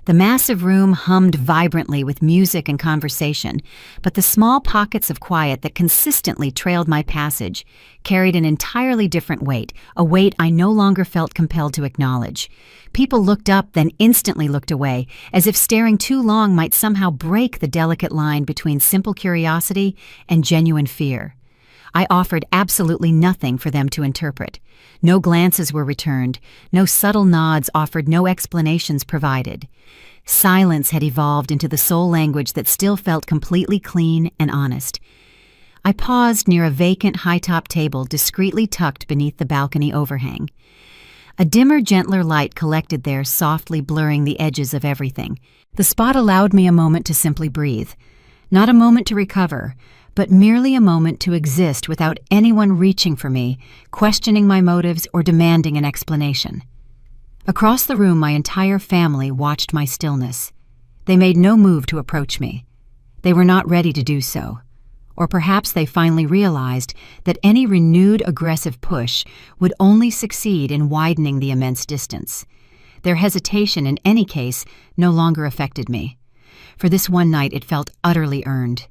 The massive room hummed vibrantly with music and conversation, but the small pockets of quiet that consistently trailed my passage carried an entirely different weight, a weight I no longer felt compelled to acknowledge. People looked up, then instantly looked away, as if staring too long might somehow break the delicate line between simple curiosity and genuine fear. I offered absolutely nothing for them to interpret. No glances were returned, no subtle nods offered, no explanations provided. Silence had evolved into the sole language that still felt completely clean and honest. I paused near a vacant high-top table discreetly tucked beneath the balcony overhang. A dimmer, gentler light collected there, softly blurring the edges of everything. The spot allowed me a moment to simply breathe. Not a moment to recover, but merely a moment to exist without anyone reaching for me, questioning my motives, or demanding an explanation. Across the room, my entire family watched my stillness. They made no move to approach me. They were not ready to do so. Or perhaps they finally realized that any renewed aggressive push would only succeed in widening the immense distance. Their hesitation, in any case, no longer affected me. For this one night, it felt utterly earned.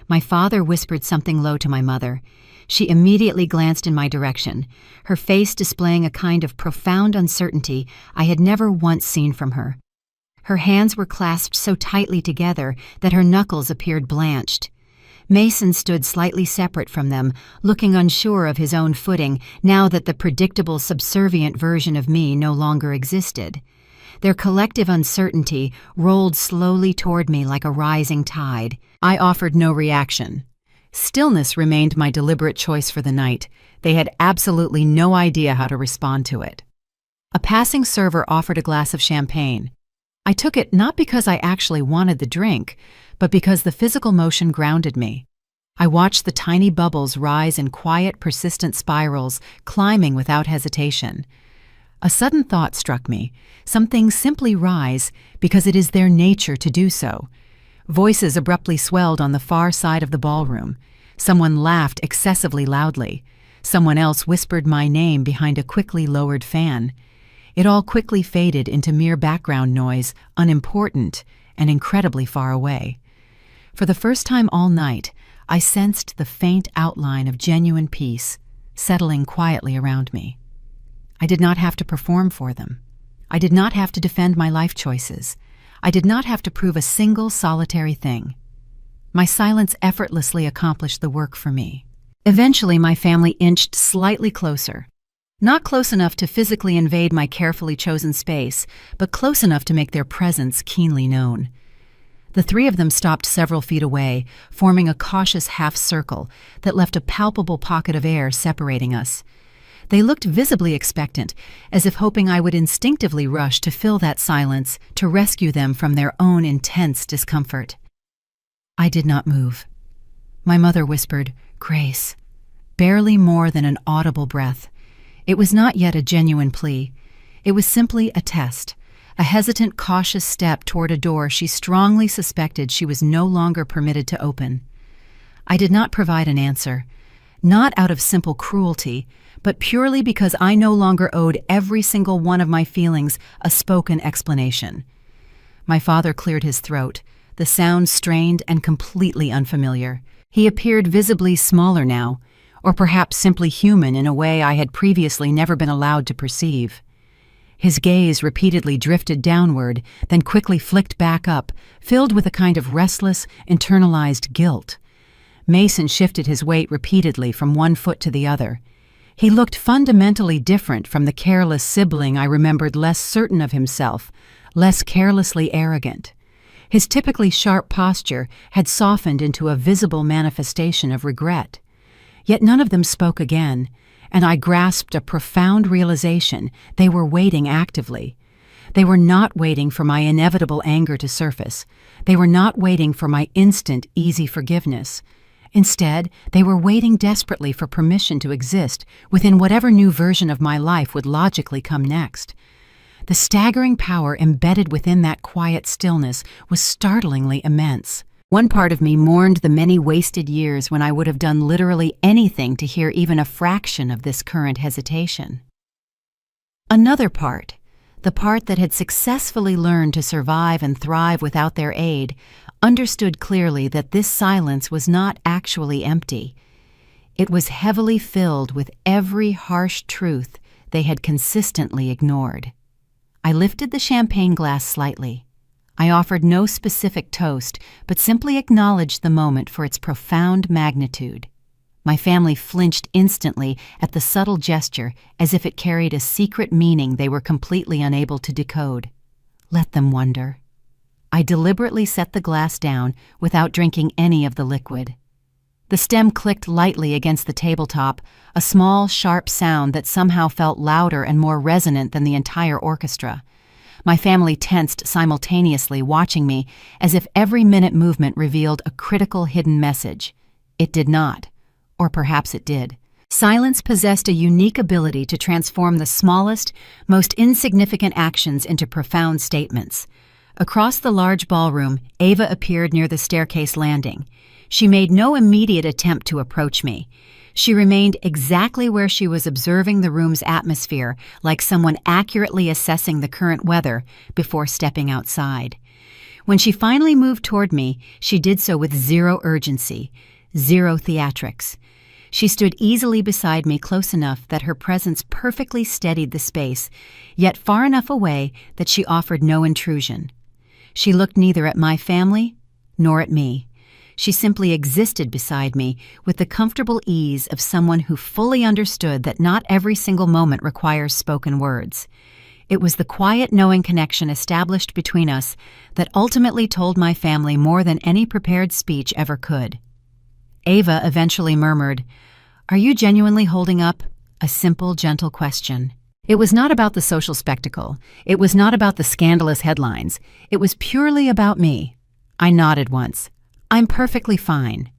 My father whispered something low to my mother. She immediately glanced in my direction, her face displaying a kind of profound uncertainty I had never once seen from her. Her hands were clasped so tightly together that her knuckles appeared blanched. Mason stood slightly separate from them, looking unsure of his own footing now that the predictable subservient version of me no longer existed. Their collective uncertainty rolled slowly toward me like a rising tide. I offered no reaction. Stillness remained my deliberate choice for the night. They had absolutely no idea how to respond to it. A passing server offered a glass of champagne. I took it not because I actually wanted the drink, but because the physical motion grounded me. I watched the tiny bubbles rise in quiet, persistent spirals, climbing without hesitation. A sudden thought struck me. Some things simply rise because it is their nature to do so. Voices abruptly swelled on the far side of the ballroom. Someone laughed excessively loudly. Someone else whispered my name behind a quickly lowered fan. It all quickly faded into mere background noise, unimportant and incredibly far away. For the first time all night, I sensed the faint outline of genuine peace settling quietly around me. I did not have to perform for them. I did not have to defend my life choices. I did not have to prove a single solitary thing. My silence effortlessly accomplished the work for me. Eventually, my family inched slightly closer. Not close enough to physically invade my carefully chosen space, but close enough to make their presence keenly known. The three of them stopped several feet away, forming a cautious half-circle that left a palpable pocket of air separating us. They looked visibly expectant, as if hoping I would instinctively rush to fill that silence to rescue them from their own intense discomfort. I did not move. My mother whispered, "Grace," barely more than an audible breath. It was not yet a genuine plea. It was simply a test, a hesitant, cautious step toward a door she strongly suspected she was no longer permitted to open. I did not provide an answer, not out of simple cruelty, but purely because I no longer owed every single one of my feelings a spoken explanation. My father cleared his throat, the sound strained and completely unfamiliar. He appeared visibly smaller now, or perhaps simply human in a way I had previously never been allowed to perceive. His gaze repeatedly drifted downward, then quickly flicked back up, filled with a kind of restless, internalized guilt. Mason shifted his weight repeatedly from one foot to the other. He looked fundamentally different from the careless sibling I remembered, less certain of himself, less carelessly arrogant. His typically sharp posture had softened into a visible manifestation of regret. Yet none of them spoke again, and I grasped a profound realization: they were waiting actively. They were not waiting for my inevitable anger to surface. They were not waiting for my instant, easy forgiveness. Instead, they were waiting desperately for permission to exist within whatever new version of my life would logically come next. The staggering power embedded within that quiet stillness was startlingly immense. One part of me mourned the many wasted years when I would have done literally anything to hear even a fraction of this current hesitation. Another part, the part that had successfully learned to survive and thrive without their aid, understood clearly that this silence was not actually empty. It was heavily filled with every harsh truth they had consistently ignored. I lifted the champagne glass slightly. I offered no specific toast, but simply acknowledged the moment for its profound magnitude. My family flinched instantly at the subtle gesture, as if it carried a secret meaning they were completely unable to decode. Let them wonder. I deliberately set the glass down without drinking any of the liquid. The stem clicked lightly against the tabletop, a small, sharp sound that somehow felt louder and more resonant than the entire orchestra. My family tensed simultaneously, watching me, as if every minute movement revealed a critical hidden message. It did not. Or perhaps it did. Silence possessed a unique ability to transform the smallest, most insignificant actions into profound statements. Across the large ballroom, Ava appeared near the staircase landing. She made no immediate attempt to approach me. She remained exactly where she was, observing the room's atmosphere, like someone accurately assessing the current weather before stepping outside. When she finally moved toward me, she did so with zero urgency, zero theatrics. She stood easily beside me, close enough that her presence perfectly steadied the space, yet far enough away that she offered no intrusion. She looked neither at my family nor at me. She simply existed beside me with the comfortable ease of someone who fully understood that not every single moment requires spoken words. It was the quiet, knowing connection established between us that ultimately told my family more than any prepared speech ever could. Ava eventually murmured, "Are you genuinely holding up?" A simple, gentle question. It was not about the social spectacle. It was not about the scandalous headlines. It was purely about me. I nodded once. "I'm perfectly fine."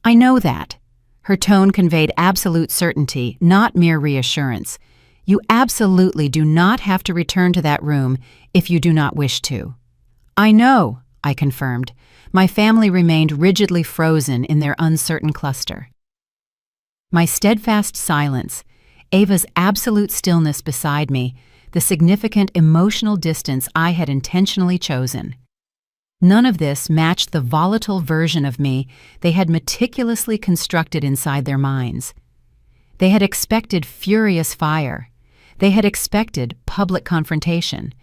"I know that." Her tone conveyed absolute certainty, not mere reassurance. "You absolutely do not have to return to that room if you do not wish to." "I know," I confirmed. My family remained rigidly frozen in their uncertain cluster. My steadfast silence, Ava's absolute stillness beside me, the significant emotional distance I had intentionally chosen. None of this matched the volatile version of me they had meticulously constructed inside their minds. They had expected furious fire. They had expected public confrontation.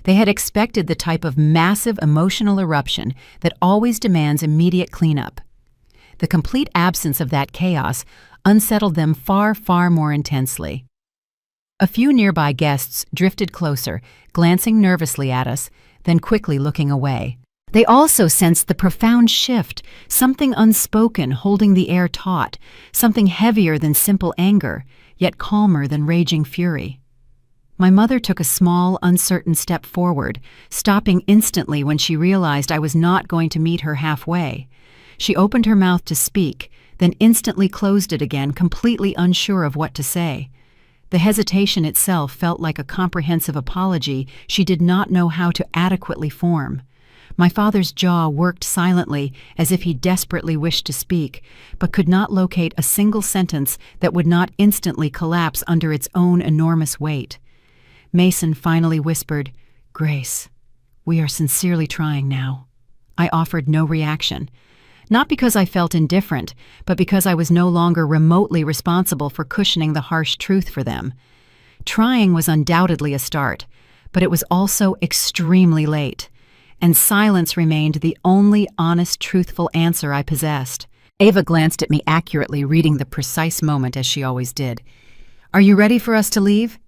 They had expected the type of massive emotional eruption that always demands immediate cleanup. The complete absence of that chaos unsettled them far, far more intensely. A few nearby guests drifted closer, glancing nervously at us, then quickly looking away. They also sensed the profound shift, something unspoken holding the air taut, something heavier than simple anger, yet calmer than raging fury. My mother took a small, uncertain step forward, stopping instantly when she realized I was not going to meet her halfway. She opened her mouth to speak, then instantly closed it again, completely unsure of what to say. The hesitation itself felt like a comprehensive apology she did not know how to adequately form. My father's jaw worked silently, as if he desperately wished to speak, but could not locate a single sentence that would not instantly collapse under its own enormous weight. Mason finally whispered, "Grace, we are sincerely trying now." I offered no reaction. Not because I felt indifferent, but because I was no longer remotely responsible for cushioning the harsh truth for them. Trying was undoubtedly a start, but it was also extremely late, and silence remained the only honest, truthful answer I possessed. Ava glanced at me accurately, reading the precise moment as she always did. "Are you ready for us to leave?"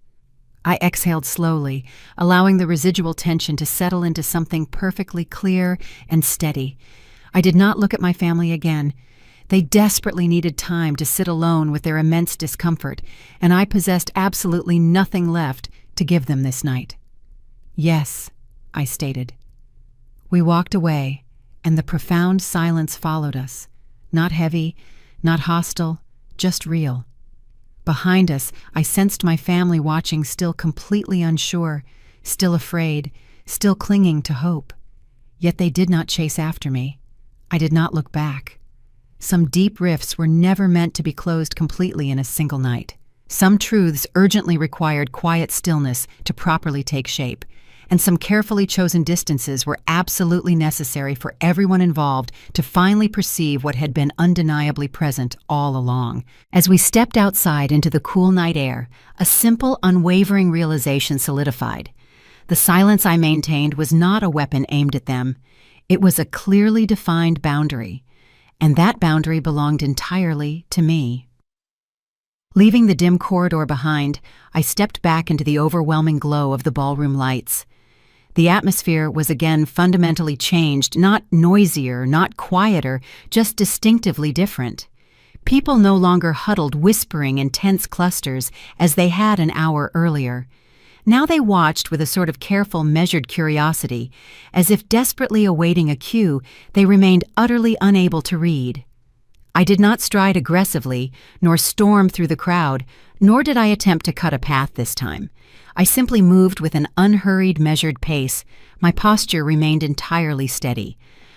I exhaled slowly, allowing the residual tension to settle into something perfectly clear and steady. I did not look at my family again. They desperately needed time to sit alone with their immense discomfort, and I possessed absolutely nothing left to give them this night. "Yes," I stated. We walked away, and the profound silence followed us. Not heavy, not hostile, just real. Behind us, I sensed my family watching, still completely unsure, still afraid, still clinging to hope. Yet they did not chase after me. I did not look back. Some deep rifts were never meant to be closed completely in a single night. Some truths urgently required quiet stillness to properly take shape, and some carefully chosen distances were absolutely necessary for everyone involved to finally perceive what had been undeniably present all along. As we stepped outside into the cool night air, a simple, unwavering realization solidified. The silence I maintained was not a weapon aimed at them. It was a clearly defined boundary, and that boundary belonged entirely to me. Leaving the dim corridor behind, I stepped back into the overwhelming glow of the ballroom lights. The atmosphere was again fundamentally changed, not noisier, not quieter, just distinctively different. People no longer huddled whispering in tense clusters as they had an hour earlier. Now they watched with a sort of careful, measured curiosity, as if desperately awaiting a cue they remained utterly unable to read. I did not stride aggressively, nor storm through the crowd, nor did I attempt to cut a path this time. I simply moved with an unhurried, measured pace. My posture remained entirely steady.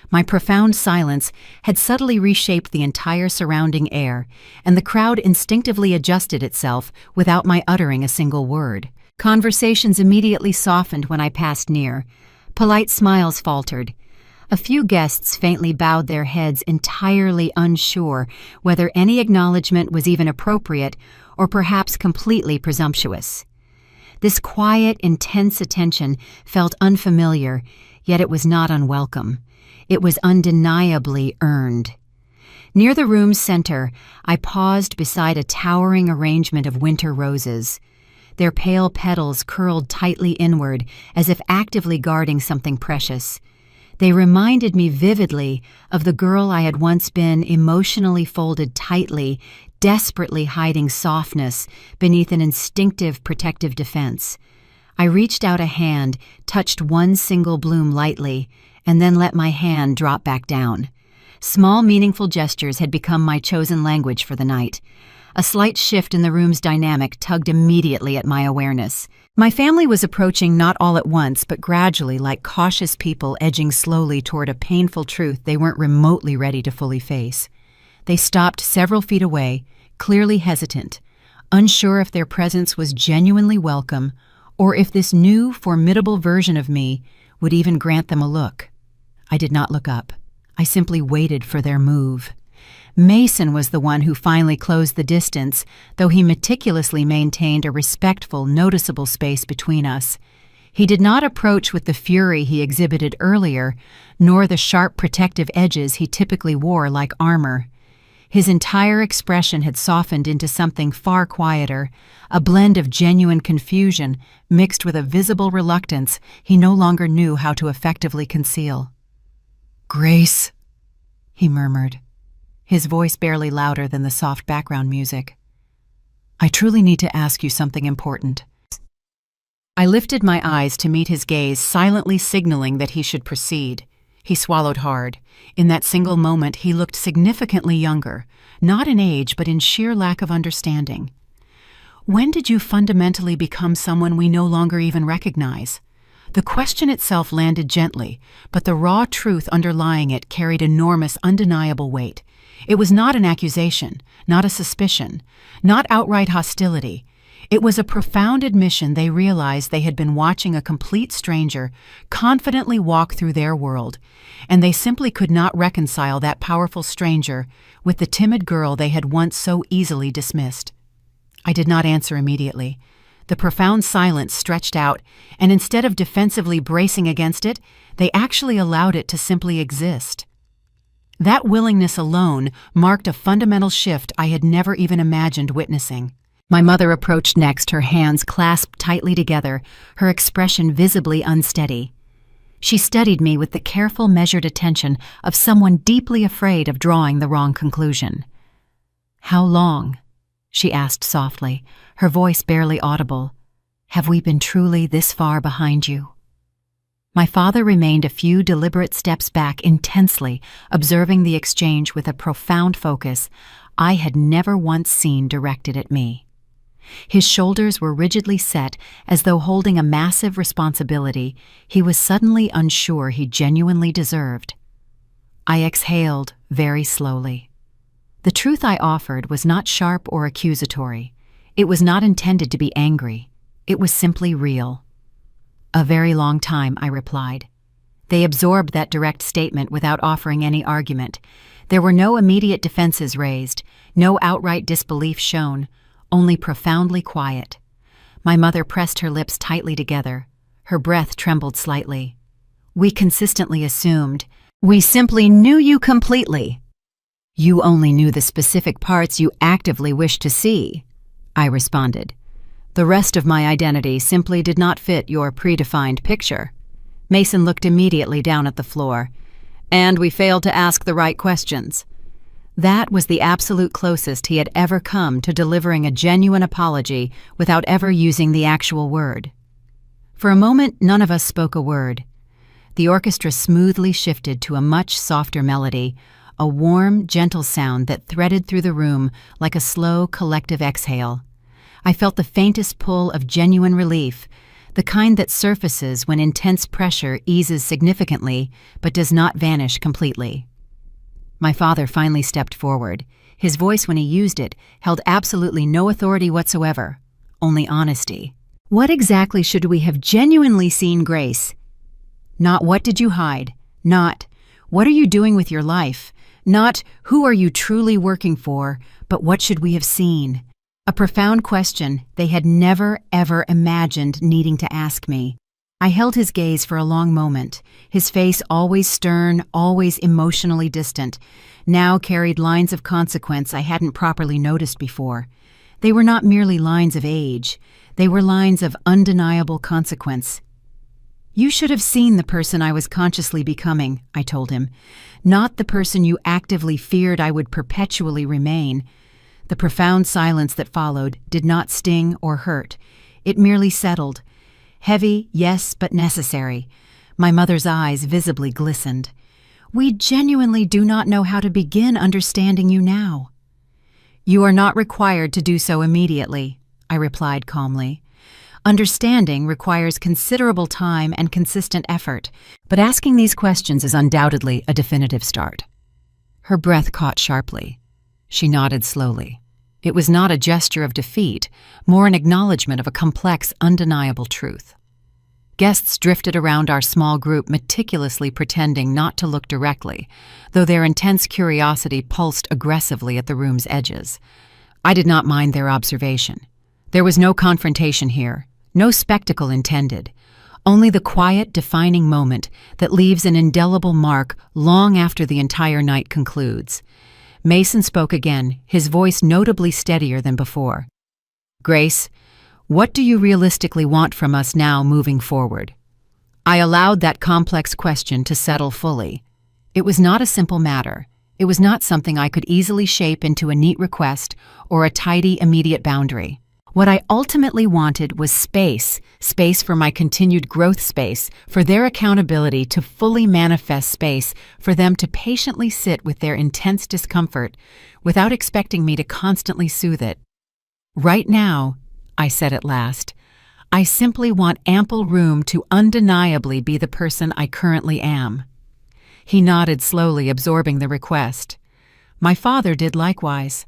My profound silence had subtly reshaped the entire surrounding air, and the crowd instinctively adjusted itself without my uttering a single word. Conversations immediately softened when I passed near. Polite smiles faltered. A few guests faintly bowed their heads, entirely unsure whether any acknowledgement was even appropriate or perhaps completely presumptuous. This quiet, intense attention felt unfamiliar, yet it was not unwelcome. It was undeniably earned. Near the room's center, I paused beside a towering arrangement of winter roses. Their pale petals curled tightly inward, as if actively guarding something precious. They reminded me vividly of the girl I had once been, emotionally folded tightly, desperately hiding softness beneath an instinctive protective defense. I reached out a hand, touched one single bloom lightly, and then let my hand drop back down. Small, meaningful gestures had become my chosen language for the night. A slight shift in the room's dynamic tugged immediately at my awareness. My family was approaching not all at once, but gradually, like cautious people edging slowly toward a painful truth they weren't remotely ready to fully face. They stopped several feet away, clearly hesitant, unsure if their presence was genuinely welcome or if this new, formidable version of me would even grant them a look. I did not look up. I simply waited for their move. Mason was the one who finally closed the distance, though he meticulously maintained a respectful, noticeable space between us. He did not approach with the fury he exhibited earlier, nor the sharp protective edges he typically wore like armor. His entire expression had softened into something far quieter, a blend of genuine confusion mixed with a visible reluctance he no longer knew how to effectively conceal. "Grace," he murmured, his voice barely louder than the soft background music. "I truly need to ask you something important." I lifted my eyes to meet his gaze, silently signaling that he should proceed. He swallowed hard. In that single moment, he looked significantly younger, not in age, but in sheer lack of understanding. "When did you fundamentally become someone we no longer even recognize?" The question itself landed gently, but the raw truth underlying it carried enormous, undeniable weight. It was not an accusation, not a suspicion, not outright hostility. It was a profound admission they realized they had been watching a complete stranger confidently walk through their world, and they simply could not reconcile that powerful stranger with the timid girl they had once so easily dismissed. I did not answer immediately. The profound silence stretched out, and instead of defensively bracing against it, they actually allowed it to simply exist. That willingness alone marked a fundamental shift I had never even imagined witnessing. My mother approached next, her hands clasped tightly together, her expression visibly unsteady. She studied me with the careful, measured attention of someone deeply afraid of drawing the wrong conclusion. "How long?" she asked softly, her voice barely audible. "Have we been truly this far behind you?" My father remained a few deliberate steps back, intensely observing the exchange with a profound focus I had never once seen directed at me. His shoulders were rigidly set, as though holding a massive responsibility he was suddenly unsure he genuinely deserved. I exhaled very slowly. The truth I offered was not sharp or accusatory. It was not intended to be angry. It was simply real. "A very long time," I replied. They absorbed that direct statement without offering any argument. There were no immediate defenses raised, no outright disbelief shown, only profoundly quiet. My mother pressed her lips tightly together. Her breath trembled slightly. "We consistently assumed. We simply knew you completely." "You only knew the specific parts you actively wished to see," I responded. "The rest of my identity simply did not fit your predefined picture." Mason looked immediately down at the floor. "And we failed to ask the right questions." That was the absolute closest he had ever come to delivering a genuine apology without ever using the actual word. For a moment, none of us spoke a word. The orchestra smoothly shifted to a much softer melody, a warm, gentle sound that threaded through the room like a slow, collective exhale. I felt the faintest pull of genuine relief, the kind that surfaces when intense pressure eases significantly but does not vanish completely. My father finally stepped forward. His voice, when he used it, held absolutely no authority whatsoever, only honesty. "What exactly should we have genuinely seen, Grace? Not what did you hide, not what are you doing with your life, not who are you truly working for, but what should we have seen?" A profound question they had never, ever imagined needing to ask me. I held his gaze for a long moment. His face, always stern, always emotionally distant, now carried lines of consequence I hadn't properly noticed before. They were not merely lines of age. They were lines of undeniable consequence. "You should have seen the person I was consciously becoming," I told him, "not the person you actively feared I would perpetually remain." The profound silence that followed did not sting or hurt. It merely settled. Heavy, yes, but necessary. My mother's eyes visibly glistened. "We genuinely do not know how to begin understanding you now." "You are not required to do so immediately," I replied calmly. "Understanding requires considerable time and consistent effort, but asking these questions is undoubtedly a definitive start." Her breath caught sharply. She nodded slowly. It was not a gesture of defeat, more an acknowledgement of a complex, undeniable truth. Guests drifted around our small group, meticulously pretending not to look directly, though their intense curiosity pulsed aggressively at the room's edges. I did not mind their observation. There was no confrontation here, no spectacle intended, only the quiet, defining moment that leaves an indelible mark long after the entire night concludes. Mason spoke again, his voice notably steadier than before. "Grace, what do you realistically want from us now moving forward?" I allowed that complex question to settle fully. It was not a simple matter. It was not something I could easily shape into a neat request or a tidy, immediate boundary. What I ultimately wanted was space for my continued growth, space for their accountability to fully manifest, space for them to patiently sit with their intense discomfort without expecting me to constantly soothe it. "Right now," I said at last, "I simply want ample room to undeniably be the person I currently am." He nodded slowly, absorbing the request. My father did likewise.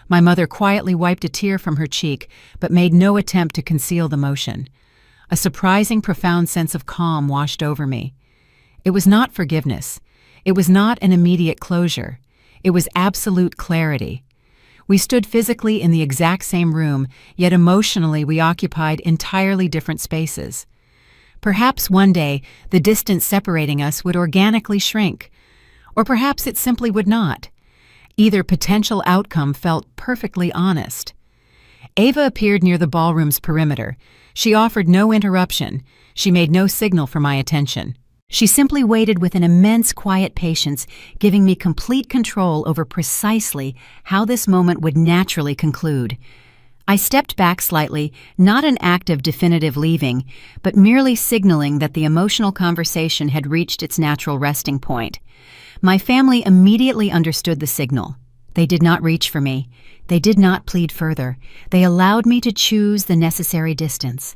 My mother quietly wiped a tear from her cheek, but made no attempt to conceal the motion. A surprising, profound sense of calm washed over me. It was not forgiveness. It was not an immediate closure. It was absolute clarity. We stood physically in the exact same room, yet emotionally we occupied entirely different spaces. Perhaps one day the distance separating us would organically shrink, or perhaps it simply would not. Either potential outcome felt perfectly honest. Ava appeared near the ballroom's perimeter. She offered no interruption. She made no signal for my attention. She simply waited with an immense quiet patience, giving me complete control over precisely how this moment would naturally conclude. I stepped back slightly, not an act of definitive leaving, but merely signaling that the emotional conversation had reached its natural resting point. My family immediately understood the signal. They did not reach for me. They did not plead further. They allowed me to choose the necessary distance.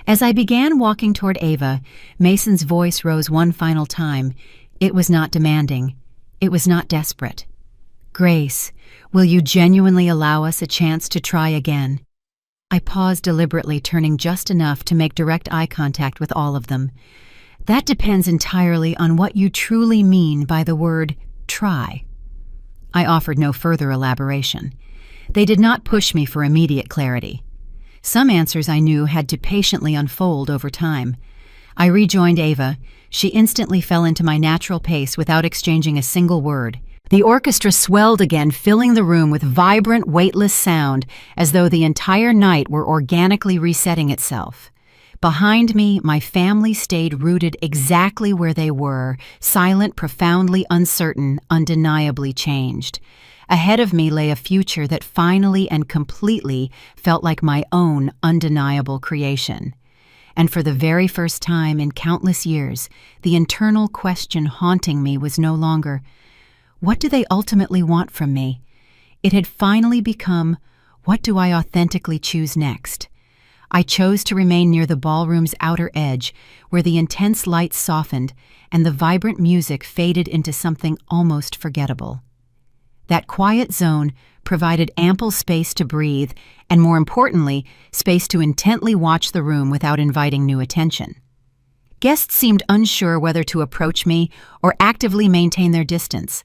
As I began walking toward Ava, Mason's voice rose one final time. It was not demanding. It was not desperate. "Grace, will you genuinely allow us a chance to try again?" I paused deliberately, turning just enough to make direct eye contact with all of them. "That depends entirely on what you truly mean by the word try." I offered no further elaboration. They did not push me for immediate clarity. Some answers I knew had to patiently unfold over time. I rejoined Ava. She instantly fell into my natural pace without exchanging a single word. The orchestra swelled again, filling the room with vibrant, weightless sound, as though the entire night were organically resetting itself. Behind me, my family stayed rooted exactly where they were, silent, profoundly uncertain, undeniably changed. Ahead of me lay a future that finally and completely felt like my own undeniable creation. And for the very first time in countless years, the internal question haunting me was no longer, what do they ultimately want from me? It had finally become, what do I authentically choose next? I chose to remain near the ballroom's outer edge, where the intense light softened and the vibrant music faded into something almost forgettable. That quiet zone provided ample space to breathe and, more importantly, space to intently watch the room without inviting new attention. Guests seemed unsure whether to approach me or actively maintain their distance.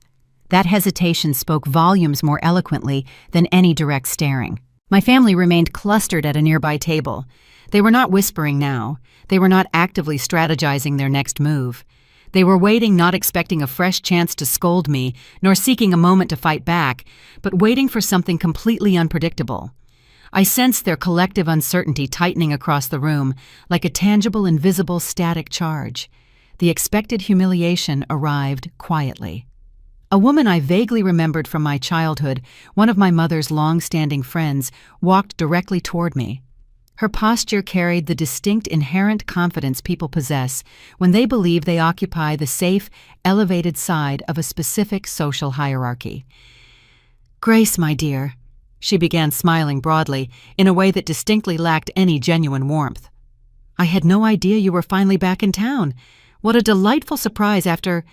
That hesitation spoke volumes more eloquently than any direct staring. My family remained clustered at a nearby table. They were not whispering now. They were not actively strategizing their next move. They were waiting, not expecting a fresh chance to scold me, nor seeking a moment to fight back, but waiting for something completely unpredictable. I sensed their collective uncertainty tightening across the room, like a tangible, invisible, static charge. The expected humiliation arrived quietly. A woman I vaguely remembered from my childhood, one of my mother's long-standing friends, walked directly toward me. Her posture carried the distinct inherent confidence people possess when they believe they occupy the safe, elevated side of a specific social hierarchy. "Grace, my dear," she began, smiling broadly, in a way that distinctly lacked any genuine warmth. "I had no idea you were finally back in town. What a delightful surprise after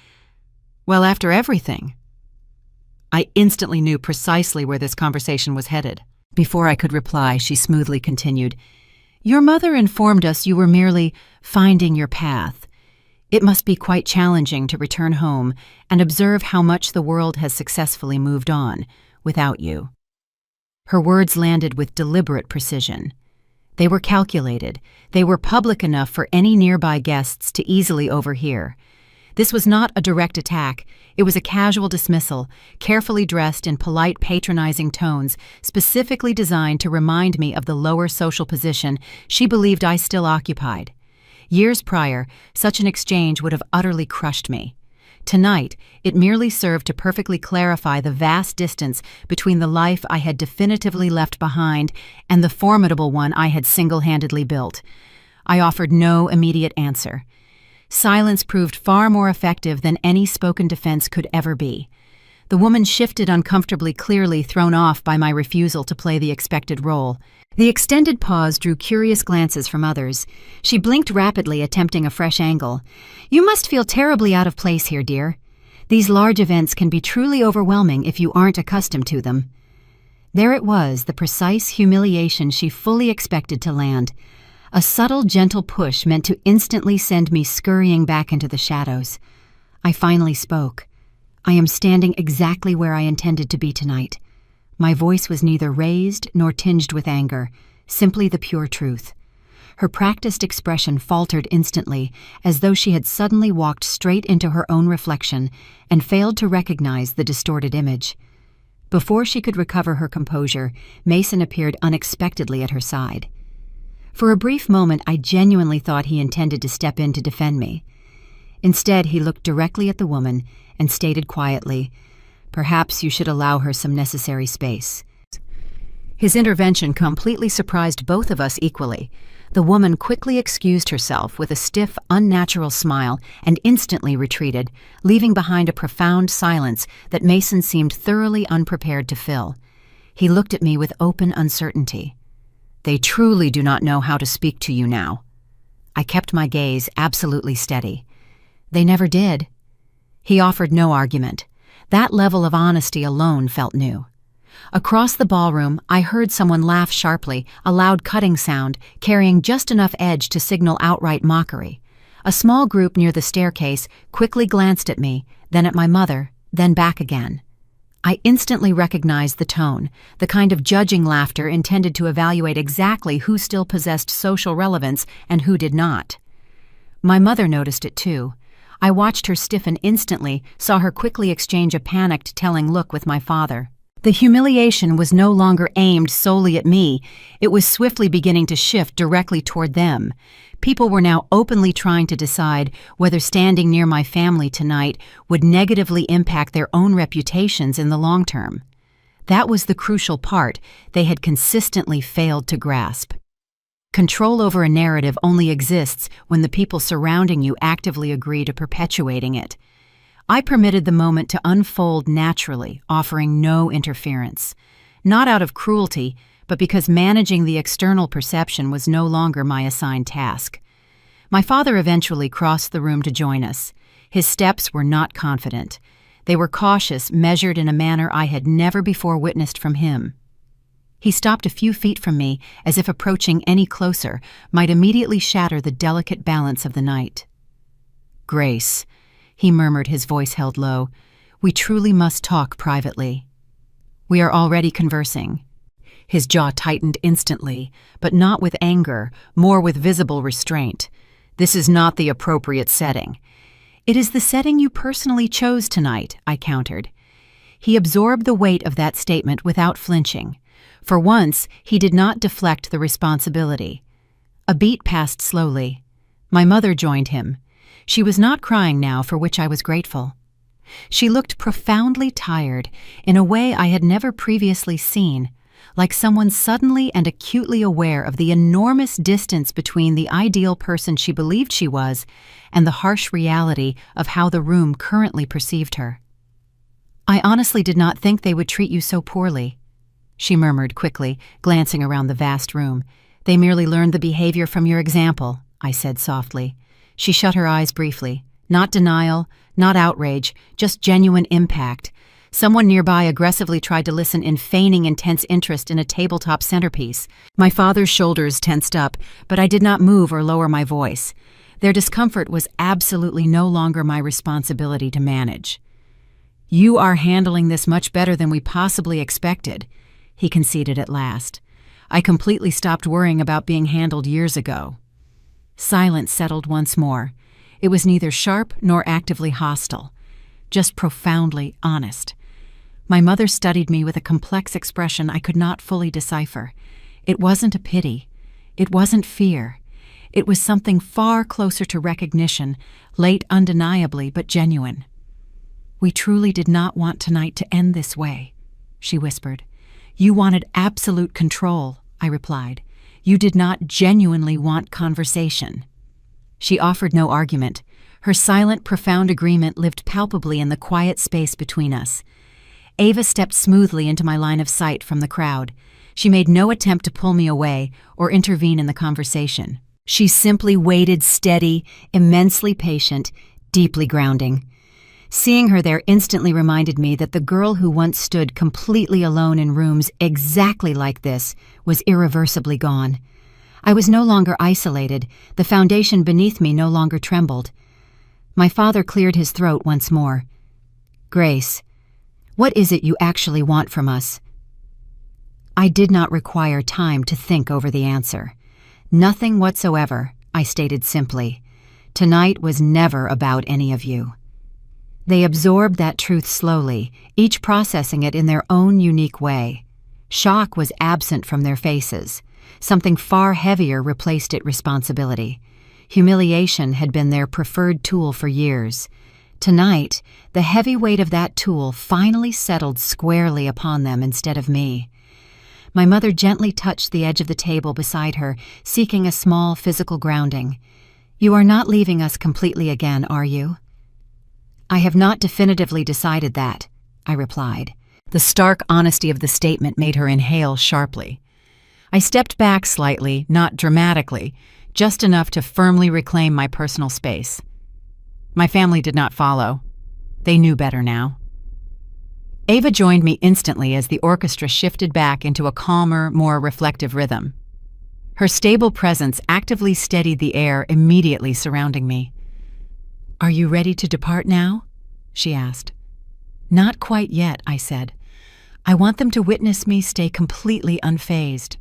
everything." I instantly knew precisely where this conversation was headed. Before I could reply, she smoothly continued, "Your mother informed us you were merely finding your path. It must be quite challenging to return home and observe how much the world has successfully moved on without you." Her words landed with deliberate precision. They were calculated. They were public enough for any nearby guests to easily overhear. This was not a direct attack. It was a casual dismissal, carefully dressed in polite, patronizing tones, specifically designed to remind me of the lower social position she believed I still occupied. Years prior, such an exchange would have utterly crushed me. Tonight, it merely served to perfectly clarify the vast distance between the life I had definitively left behind and the formidable one I had single-handedly built. I offered no immediate answer. Silence proved far more effective than any spoken defense could ever be. The woman shifted uncomfortably, clearly thrown off by my refusal to play the expected role. The extended pause drew curious glances from others. She blinked rapidly, attempting a fresh angle. "You must feel terribly out of place here, dear. These large events can be truly overwhelming if you aren't accustomed to them." There it was, the precise humiliation she fully expected to land. A subtle, gentle push meant to instantly send me scurrying back into the shadows. I finally spoke. "I am standing exactly where I intended to be tonight." My voice was neither raised nor tinged with anger, simply the pure truth. Her practiced expression faltered instantly, as though she had suddenly walked straight into her own reflection and failed to recognize the distorted image. Before she could recover her composure, Mason appeared unexpectedly at her side. For a brief moment, I genuinely thought he intended to step in to defend me. Instead, he looked directly at the woman and stated quietly, "Perhaps you should allow her some necessary space." His intervention completely surprised both of us equally. The woman quickly excused herself with a stiff, unnatural smile and instantly retreated, leaving behind a profound silence that Mason seemed thoroughly unprepared to fill. He looked at me with open uncertainty. "They truly do not know how to speak to you now." I kept my gaze absolutely steady. "They never did." He offered no argument. That level of honesty alone felt new. Across the ballroom, I heard someone laugh sharply, a loud cutting sound, carrying just enough edge to signal outright mockery. A small group near the staircase quickly glanced at me, then at my mother, then back again. I instantly recognized the tone, the kind of judging laughter intended to evaluate exactly who still possessed social relevance and who did not. My mother noticed it too. I watched her stiffen instantly, saw her quickly exchange a panicked, telling look with my father. The humiliation was no longer aimed solely at me. It was swiftly beginning to shift directly toward them. People were now openly trying to decide whether standing near my family tonight would negatively impact their own reputations in the long term. That was the crucial part they had consistently failed to grasp. Control over a narrative only exists when the people surrounding you actively agree to perpetuating it. I permitted the moment to unfold naturally, offering no interference. Not out of cruelty, but because managing the external perception was no longer my assigned task. My father eventually crossed the room to join us. His steps were not confident. They were cautious, measured in a manner I had never before witnessed from him. He stopped a few feet from me, as if approaching any closer might immediately shatter the delicate balance of the night. "Grace," he murmured, his voice held low, "we truly must talk privately." "We are already conversing." His jaw tightened instantly, but not with anger, more with visible restraint. "This is not the appropriate setting." "It is the setting you personally chose tonight," I countered. He absorbed the weight of that statement without flinching. For once, he did not deflect the responsibility. A beat passed slowly. My mother joined him. She was not crying now, for which I was grateful. She looked profoundly tired, in a way I had never previously seen, like someone suddenly and acutely aware of the enormous distance between the ideal person she believed she was and the harsh reality of how the room currently perceived her. "I honestly did not think they would treat you so poorly," she murmured quickly, glancing around the vast room. "They merely learned the behavior from your example," I said softly. She shut her eyes briefly. Not denial, not outrage, just genuine impact. Someone nearby aggressively tried to listen in feigning intense interest in a tabletop centerpiece. My father's shoulders tensed up, but I did not move or lower my voice. Their discomfort was absolutely no longer my responsibility to manage. "You are handling this much better than we possibly expected," he conceded at last. "I completely stopped worrying about being handled years ago." Silence settled once more. It was neither sharp nor actively hostile, just profoundly honest. My mother studied me with a complex expression I could not fully decipher. It wasn't a pity. It wasn't fear. It was something far closer to recognition, late undeniably but genuine. "We truly did not want tonight to end this way," she whispered. "You wanted absolute control," I replied. "You did not genuinely want conversation." She offered no argument. Her silent, profound agreement lived palpably in the quiet space between us. Ava stepped smoothly into my line of sight from the crowd. She made no attempt to pull me away or intervene in the conversation. She simply waited steady, immensely patient, deeply grounding. Seeing her there instantly reminded me that the girl who once stood completely alone in rooms exactly like this was irreversibly gone. I was no longer isolated. The foundation beneath me no longer trembled. My father cleared his throat once more. "Grace, what is it you actually want from us?" I did not require time to think over the answer. "Nothing whatsoever," I stated simply. "Tonight was never about any of you." They absorbed that truth slowly, each processing it in their own unique way. Shock was absent from their faces. Something far heavier replaced it: responsibility. Humiliation had been their preferred tool for years. Tonight, the heavy weight of that tool finally settled squarely upon them instead of me. My mother gently touched the edge of the table beside her, seeking a small physical grounding. "You are not leaving us completely again, are you?" "I have not definitively decided that," I replied. The stark honesty of the statement made her inhale sharply. I stepped back slightly, not dramatically, just enough to firmly reclaim my personal space. My family did not follow. They knew better now. Ava joined me instantly as the orchestra shifted back into a calmer, more reflective rhythm. Her stable presence actively steadied the air immediately surrounding me. "Are you ready to depart now?" she asked. "Not quite yet," I said. "I want them to witness me stay completely unfazed."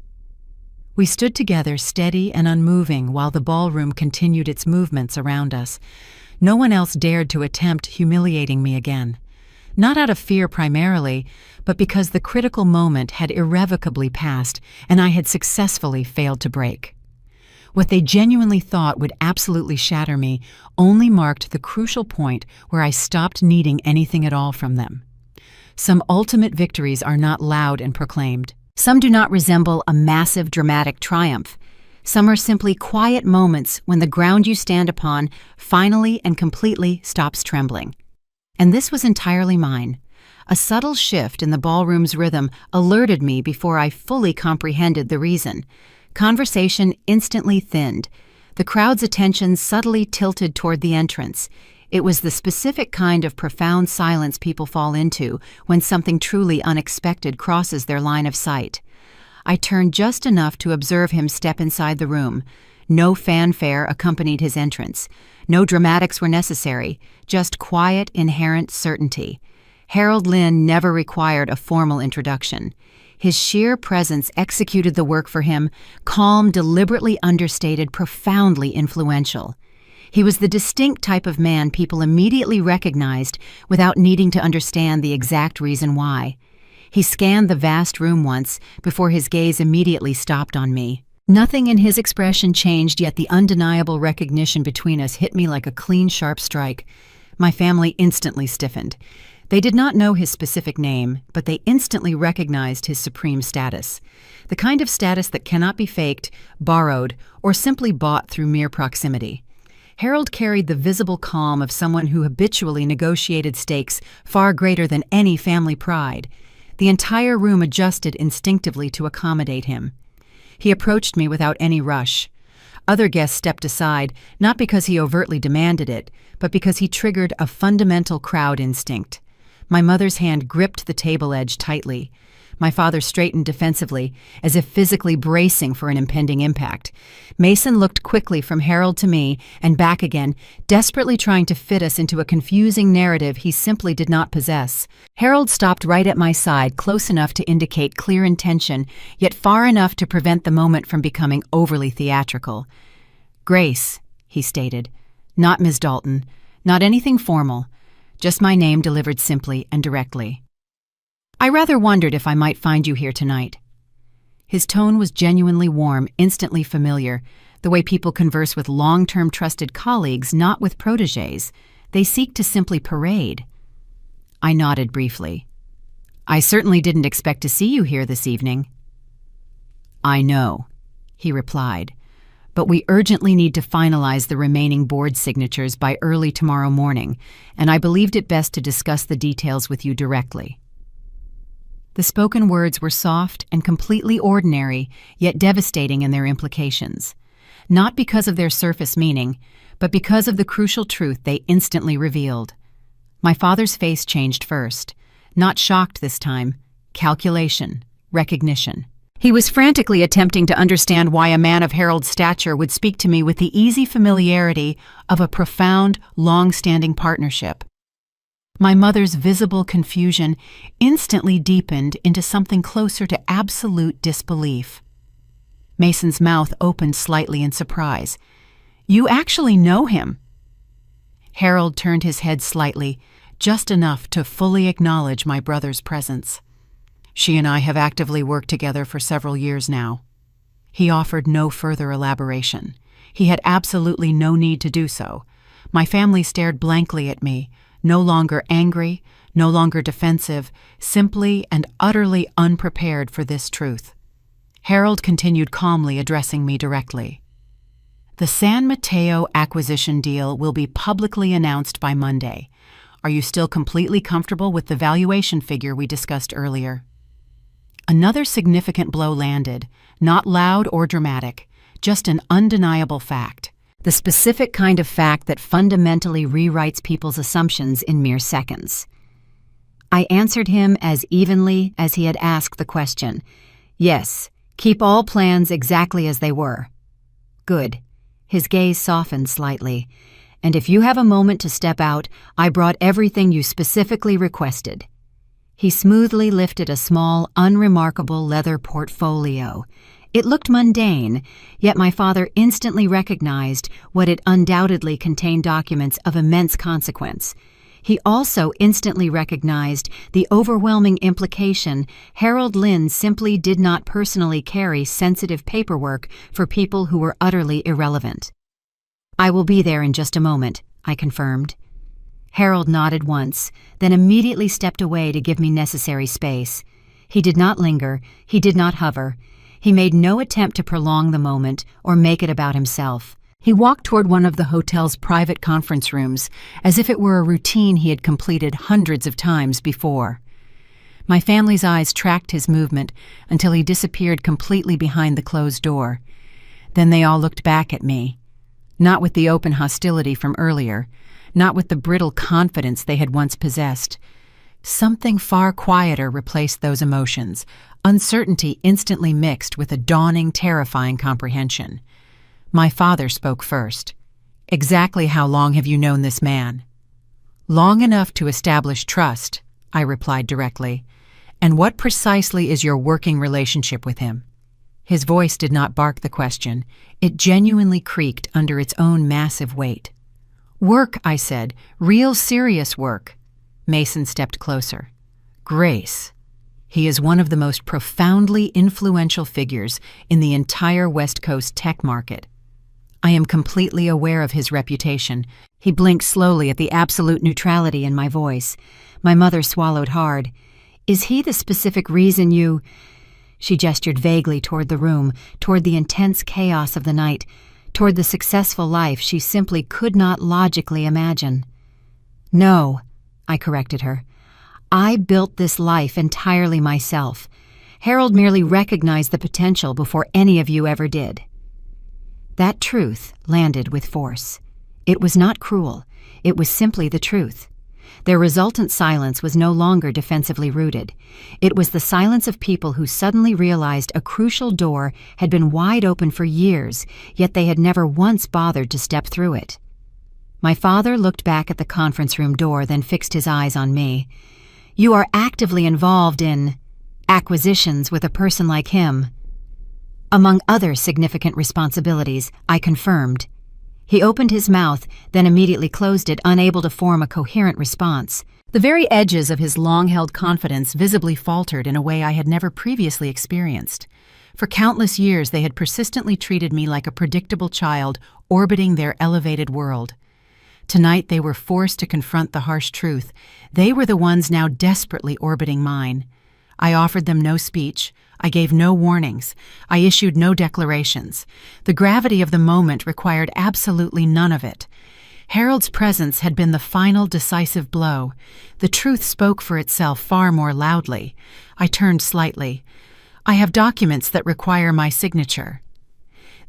We stood together, steady and unmoving, while the ballroom continued its movements around us. No one else dared to attempt humiliating me again. Not out of fear primarily, but because the critical moment had irrevocably passed and I had successfully failed to break. What they genuinely thought would absolutely shatter me only marked the crucial point where I stopped needing anything at all from them. Some ultimate victories are not loud and proclaimed. Some do not resemble a massive dramatic triumph. Some are simply quiet moments when the ground you stand upon finally and completely stops trembling. And this was entirely mine. A subtle shift in the ballroom's rhythm alerted me before I fully comprehended the reason. Conversation instantly thinned. The crowd's attention subtly tilted toward the entrance. It was the specific kind of profound silence people fall into when something truly unexpected crosses their line of sight. I turned just enough to observe him step inside the room. No fanfare accompanied his entrance. No dramatics were necessary, just quiet, inherent certainty. Harold Lynn never required a formal introduction. His sheer presence executed the work for him, calm, deliberately understated, profoundly influential. He was the distinct type of man people immediately recognized without needing to understand the exact reason why. He scanned the vast room once before his gaze immediately stopped on me. Nothing in his expression changed, yet the undeniable recognition between us hit me like a clean, sharp strike. My family instantly stiffened. They did not know his specific name, but they instantly recognized his supreme status. The kind of status that cannot be faked, borrowed, or simply bought through mere proximity. Harold carried the visible calm of someone who habitually negotiated stakes far greater than any family pride. The entire room adjusted instinctively to accommodate him. He approached me without any rush. Other guests stepped aside, not because he overtly demanded it, but because he triggered a fundamental crowd instinct. My mother's hand gripped the table edge tightly. My father straightened defensively, as if physically bracing for an impending impact. Mason looked quickly from Harold to me and back again, desperately trying to fit us into a confusing narrative he simply did not possess. Harold stopped right at my side, close enough to indicate clear intention, yet far enough to prevent the moment from becoming overly theatrical. "Grace," he stated. "Not Ms. Dalton. Not anything formal. Just my name delivered simply and directly. I rather wondered if I might find you here tonight." His tone was genuinely warm, instantly familiar, the way people converse with long-term trusted colleagues, not with protégés. They seek to simply parade. I nodded briefly. "I certainly didn't expect to see you here this evening." "I know," he replied, "but we urgently need to finalize the remaining board signatures by early tomorrow morning, and I believed it best to discuss the details with you directly." The spoken words were soft and completely ordinary, yet devastating in their implications. Not because of their surface meaning, but because of the crucial truth they instantly revealed. My father's face changed first. Not shocked this time. Calculation. Recognition. He was frantically attempting to understand why a man of Harold's stature would speak to me with the easy familiarity of a profound, long-standing partnership. My mother's visible confusion instantly deepened into something closer to absolute disbelief. Mason's mouth opened slightly in surprise. "You actually know him?" Harold turned his head slightly, just enough to fully acknowledge my brother's presence. "She and I have actively worked together for several years now." He offered no further elaboration. He had absolutely no need to do so. My family stared blankly at me, no longer angry, no longer defensive, simply and utterly unprepared for this truth. Harold continued calmly, addressing me directly. The San Mateo acquisition deal will be publicly announced by Monday. Are you still completely comfortable with the valuation figure we discussed earlier? Another significant blow landed, not loud or dramatic, just an undeniable fact. The specific kind of fact that fundamentally rewrites people's assumptions in mere seconds. I answered him as evenly as he had asked the question. Yes, keep all plans exactly as they were. Good. His gaze softened slightly. And if you have a moment to step out, I brought everything you specifically requested. He smoothly lifted a small, unremarkable leather portfolio. It looked mundane, yet my father instantly recognized what it undoubtedly contained: documents of immense consequence. He also instantly recognized the overwhelming implication Harold Lynn simply did not personally carry sensitive paperwork for people who were utterly irrelevant. I will be there in just a moment, I confirmed. Harold nodded once, then immediately stepped away to give me necessary space. He did not linger, he did not hover. He made no attempt to prolong the moment or make it about himself. He walked toward one of the hotel's private conference rooms, as if it were a routine he had completed hundreds of times before. My family's eyes tracked his movement until he disappeared completely behind the closed door. Then they all looked back at me. Not with the open hostility from earlier, not with the brittle confidence they had once possessed. Something far quieter replaced those emotions, uncertainty instantly mixed with a dawning, terrifying comprehension. My father spoke first. Exactly how long have you known this man? Long enough to establish trust, I replied directly. And what precisely is your working relationship with him? His voice did not bark the question. It genuinely creaked under its own massive weight. Work, I said. Real serious work. Mason stepped closer. Grace. He is one of the most profoundly influential figures in the entire West Coast tech market. I am completely aware of his reputation. He blinked slowly at the absolute neutrality in my voice. My mother swallowed hard. Is he the specific reason you... She gestured vaguely toward the room, toward the intense chaos of the night, toward the successful life she simply could not logically imagine. No, I corrected her. I built this life entirely myself. Harold merely recognized the potential before any of you ever did. That truth landed with force. It was not cruel. It was simply the truth. Their resultant silence was no longer defensively rooted. It was the silence of people who suddenly realized a crucial door had been wide open for years, yet they had never once bothered to step through it. My father looked back at the conference room door, then fixed his eyes on me. You are actively involved in acquisitions with a person like him. Among other significant responsibilities, I confirmed. He opened his mouth, then immediately closed it, unable to form a coherent response. The very edges of his long-held confidence visibly faltered in a way I had never previously experienced. For countless years they had persistently treated me like a predictable child orbiting their elevated world. Tonight they were forced to confront the harsh truth. They were the ones now desperately orbiting mine. I offered them no speech. I gave no warnings. I issued no declarations. The gravity of the moment required absolutely none of it. Harold's presence had been the final decisive blow. The truth spoke for itself far more loudly. I turned slightly. I have documents that require my signature.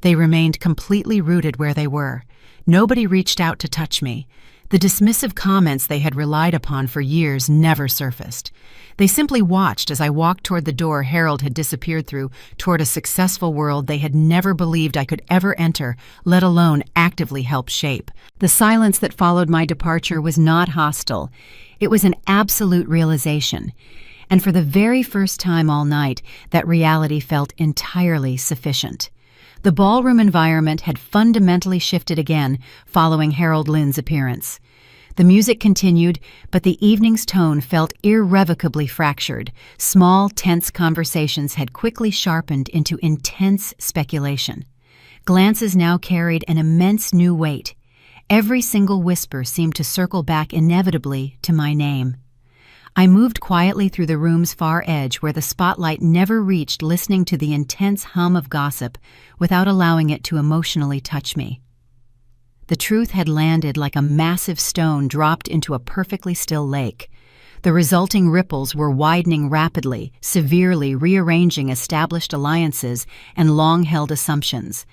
They remained completely rooted where they were. Nobody reached out to touch me. The dismissive comments they had relied upon for years never surfaced. They simply watched as I walked toward the door Harold had disappeared through, toward a successful world they had never believed I could ever enter, let alone actively help shape. The silence that followed my departure was not hostile. It was an absolute realization. And for the very first time all night, that reality felt entirely sufficient. The ballroom environment had fundamentally shifted again following Harold Lynn's appearance. The music continued, but the evening's tone felt irrevocably fractured. Small, tense conversations had quickly sharpened into intense speculation. Glances now carried an immense new weight. Every single whisper seemed to circle back inevitably to my name. I moved quietly through the room's far edge where the spotlight never reached, listening to the intense hum of gossip without allowing it to emotionally touch me. The truth had landed like a massive stone dropped into a perfectly still lake. The resulting ripples were widening rapidly, severely rearranging established alliances and long-held assumptions.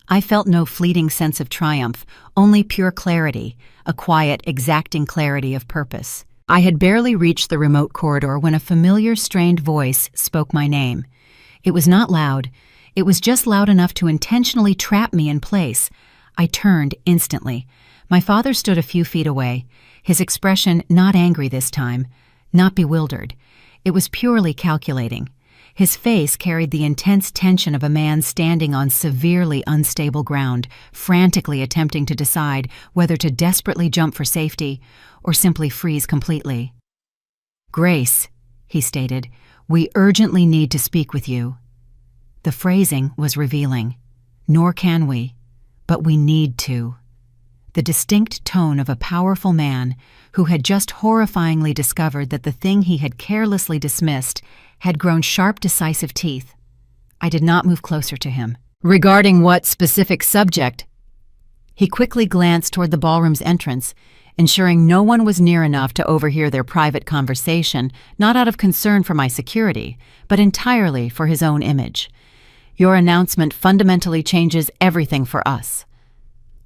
I felt no fleeting sense of triumph, only pure clarity, a quiet, exacting clarity of purpose. I had barely reached the remote corridor when a familiar, strained voice spoke my name. It was not loud. It was just loud enough to intentionally trap me in place. I turned instantly. My father stood a few feet away, his expression not angry this time, not bewildered. It was purely calculating. His face carried the intense tension of a man standing on severely unstable ground, frantically attempting to decide whether to desperately jump for safety or simply freeze completely. "Grace," he stated, "we urgently need to speak with you." The phrasing was revealing. Nor can we, but we need to. The distinct tone of a powerful man who had just horrifyingly discovered that the thing he had carelessly dismissed had grown sharp, decisive teeth. I did not move closer to him. "Regarding what specific subject?" He quickly glanced toward the ballroom's entrance, ensuring no one was near enough to overhear their private conversation, not out of concern for my security, but entirely for his own image. "Your announcement fundamentally changes everything for us."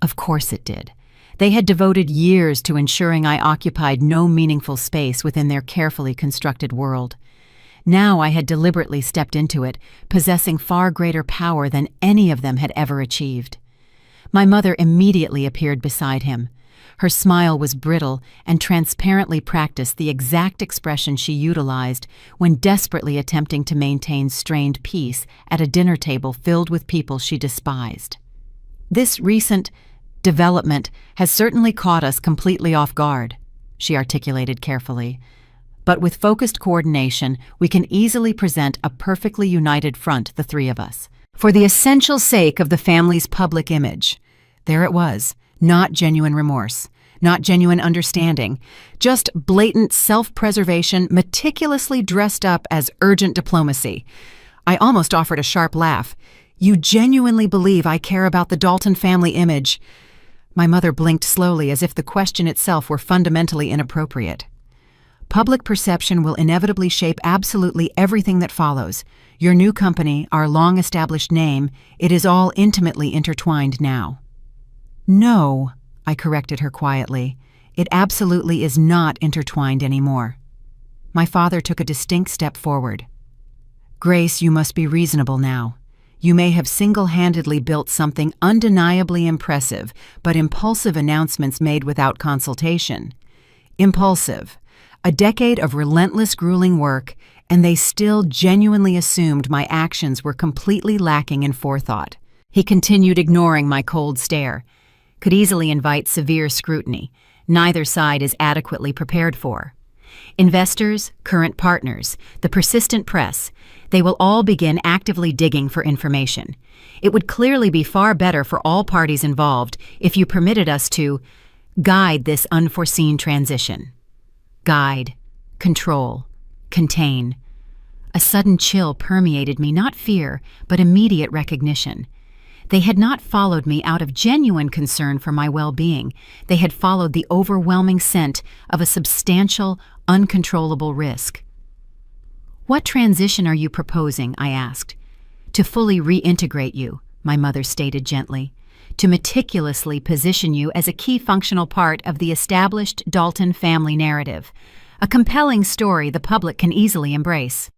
Of course it did. They had devoted years to ensuring I occupied no meaningful space within their carefully constructed world. Now I had deliberately stepped into it, possessing far greater power than any of them had ever achieved. My mother immediately appeared beside him. Her smile was brittle and transparently practiced the exact expression she utilized when desperately attempting to maintain strained peace at a dinner table filled with people she despised. "This recent development has certainly caught us completely off guard," she articulated carefully. "But with focused coordination, we can easily present a perfectly united front, the three of us, for the essential sake of the family's public image." There it was, not genuine remorse, not genuine understanding, just blatant self-preservation meticulously dressed up as urgent diplomacy. I almost offered a sharp laugh. "You genuinely believe I care about the Dalton family image?" My mother blinked slowly as if the question itself were fundamentally inappropriate. "Public perception will inevitably shape absolutely everything that follows. Your new company, our long-established name, it is all intimately intertwined now." "No," I corrected her quietly. "It absolutely is not intertwined anymore." My father took a distinct step forward. "Grace, you must be reasonable now. You may have single-handedly built something undeniably impressive, but impulsive announcements made without consultation. Impulsive. A decade of relentless, grueling work, and they still genuinely assumed my actions were completely lacking in forethought." He continued, ignoring my cold stare. "Could easily invite severe scrutiny. Neither side is adequately prepared for. Investors, current partners, the persistent press, they will all begin actively digging for information. It would clearly be far better for all parties involved if you permitted us to guide this unforeseen transition." Guide, control, contain. A sudden chill permeated me, not fear, but immediate recognition. They had not followed me out of genuine concern for my well-being. They had followed the overwhelming scent of a substantial, uncontrollable risk. "What transition are you proposing?" I asked. "To fully reintegrate you," my mother stated gently. "To meticulously position you as a key functional part of the established Dalton family narrative. A compelling story the public can easily embrace."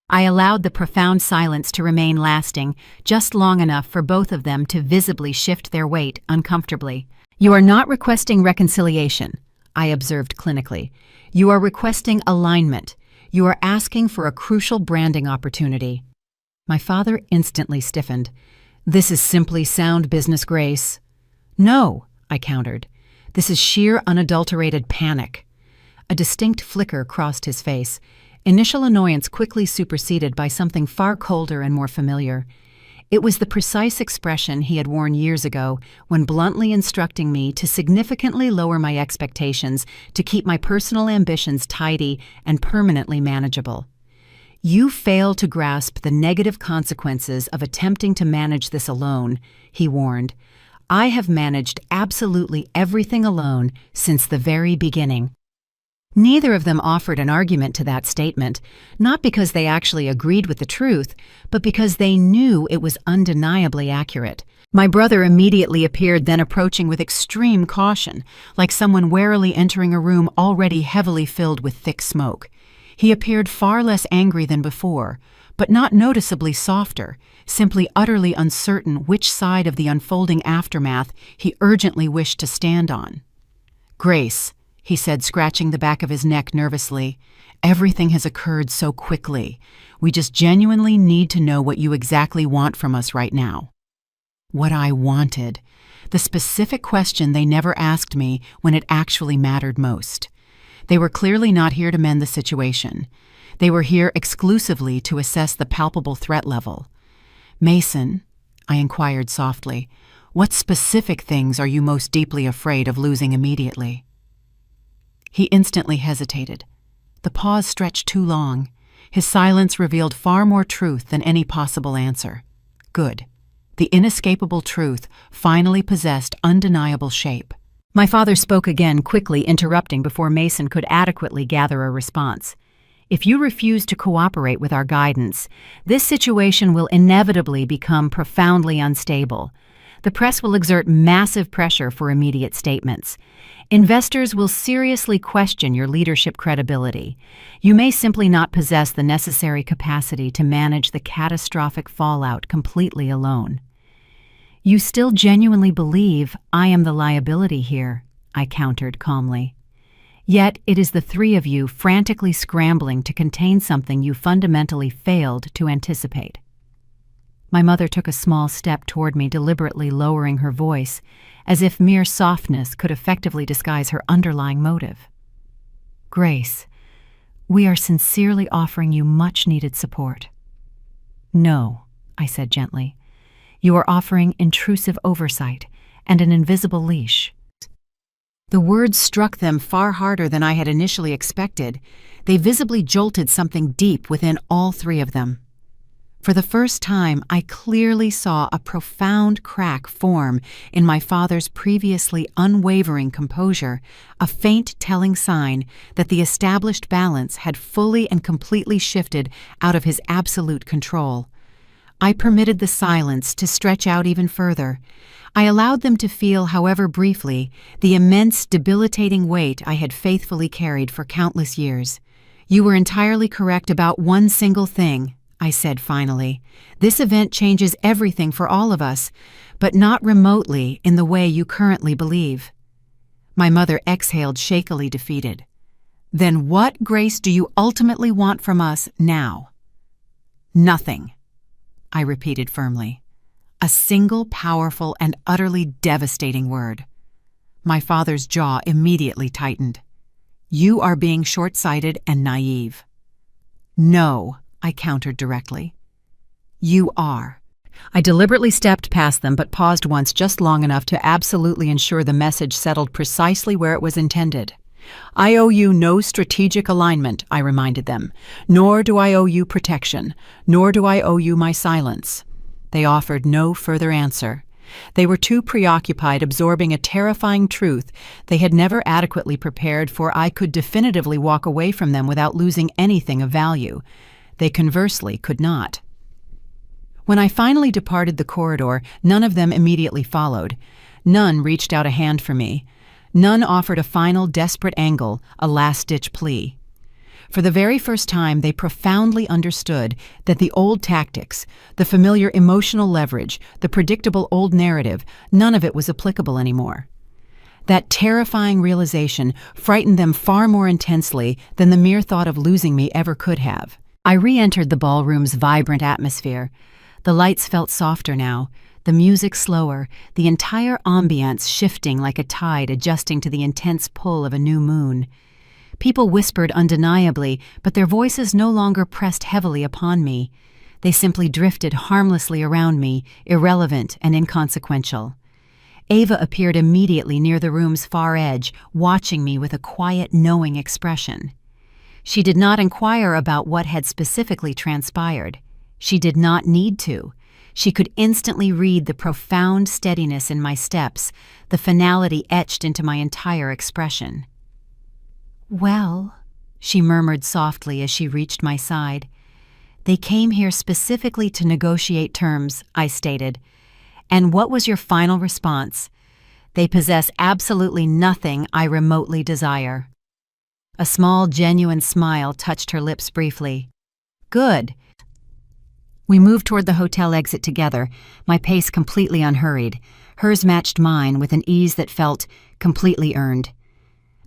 I allowed the profound silence to remain lasting, just long enough for both of them to visibly shift their weight uncomfortably. "You are not requesting reconciliation," I observed clinically. "You are requesting alignment. You are asking for a crucial branding opportunity." My father instantly stiffened. "This is simply sound business, Grace." "No," I countered. "This is sheer unadulterated panic." A distinct flicker crossed his face. Initial annoyance quickly superseded by something far colder and more familiar. It was the precise expression he had worn years ago when bluntly instructing me to significantly lower my expectations to keep my personal ambitions tidy and permanently manageable. "You fail to grasp the negative consequences of attempting to manage this alone," he warned. "I have managed absolutely everything alone since the very beginning." Neither of them offered an argument to that statement, not because they actually agreed with the truth, but because they knew it was undeniably accurate. My brother immediately appeared, then approaching with extreme caution, like someone warily entering a room already heavily filled with thick smoke. He appeared far less angry than before, but not noticeably softer, simply utterly uncertain which side of the unfolding aftermath he urgently wished to stand on. "Grace," he said, scratching the back of his neck nervously, "everything has occurred so quickly. We just genuinely need to know what you exactly want from us right now." What I wanted. The specific question they never asked me when it actually mattered most. They were clearly not here to mend the situation. They were here exclusively to assess the palpable threat level. "Mason," I inquired softly, "what specific things are you most deeply afraid of losing immediately?" He instantly hesitated. The pause stretched too long. His silence revealed far more truth than any possible answer. Good. The inescapable truth finally possessed undeniable shape. My father spoke again, quickly interrupting before Mason could adequately gather a response. "If you refuse to cooperate with our guidance, this situation will inevitably become profoundly unstable. The press will exert massive pressure for immediate statements. Investors will seriously question your leadership credibility. You may simply not possess the necessary capacity to manage the catastrophic fallout completely alone." "You still genuinely believe I am the liability here," I countered calmly. "Yet it is the three of you frantically scrambling to contain something you fundamentally failed to anticipate." My mother took a small step toward me, deliberately lowering her voice, as if mere softness could effectively disguise her underlying motive. "Grace, we are sincerely offering you much-needed support." "No," I said gently. "You are offering intrusive oversight and an invisible leash." The words struck them far harder than I had initially expected. They visibly jolted something deep within all three of them. For the first time, I clearly saw a profound crack form in my father's previously unwavering composure, a faint telling sign that the established balance had fully and completely shifted out of his absolute control. I permitted the silence to stretch out even further. I allowed them to feel, however briefly, the immense, debilitating weight I had faithfully carried for countless years. "You were entirely correct about one single thing," I said finally. "This event changes everything for all of us, but not remotely in the way you currently believe." My mother exhaled, shakily defeated. "Then what, Grace, do you ultimately want from us now?" "Nothing," I repeated firmly. A single, powerful, and utterly devastating word. My father's jaw immediately tightened. "You are being short-sighted and naive." "No," I countered directly. "You are." I deliberately stepped past them, but paused once, just long enough to absolutely ensure the message settled precisely where it was intended. "I owe you no strategic alignment," I reminded them. "Nor do I owe you protection. Nor do I owe you my silence." They offered no further answer. They were too preoccupied absorbing a terrifying truth they had never adequately prepared for. I could definitively walk away from them without losing anything of value. They conversely could not. When I finally departed the corridor, none of them immediately followed. None reached out a hand for me. None offered a final desperate angle, a last-ditch plea. For the very first time, they profoundly understood that the old tactics, the familiar emotional leverage, the predictable old narrative, none of it was applicable anymore. That terrifying realization frightened them far more intensely than the mere thought of losing me ever could have. I re-entered the ballroom's vibrant atmosphere. The lights felt softer now, the music slower, the entire ambience shifting like a tide adjusting to the intense pull of a new moon. People whispered undeniably, but their voices no longer pressed heavily upon me. They simply drifted harmlessly around me, irrelevant and inconsequential. Ava appeared immediately near the room's far edge, watching me with a quiet, knowing expression. She did not inquire about what had specifically transpired. She did not need to. She could instantly read the profound steadiness in my steps, the finality etched into my entire expression. "Well," she murmured softly as she reached my side. "They came here specifically to negotiate terms," I stated. "And what was your final response?" "They possess absolutely nothing I remotely desire." A small, genuine smile touched her lips briefly. "Good." We moved toward the hotel exit together, my pace completely unhurried. Hers matched mine with an ease that felt completely earned.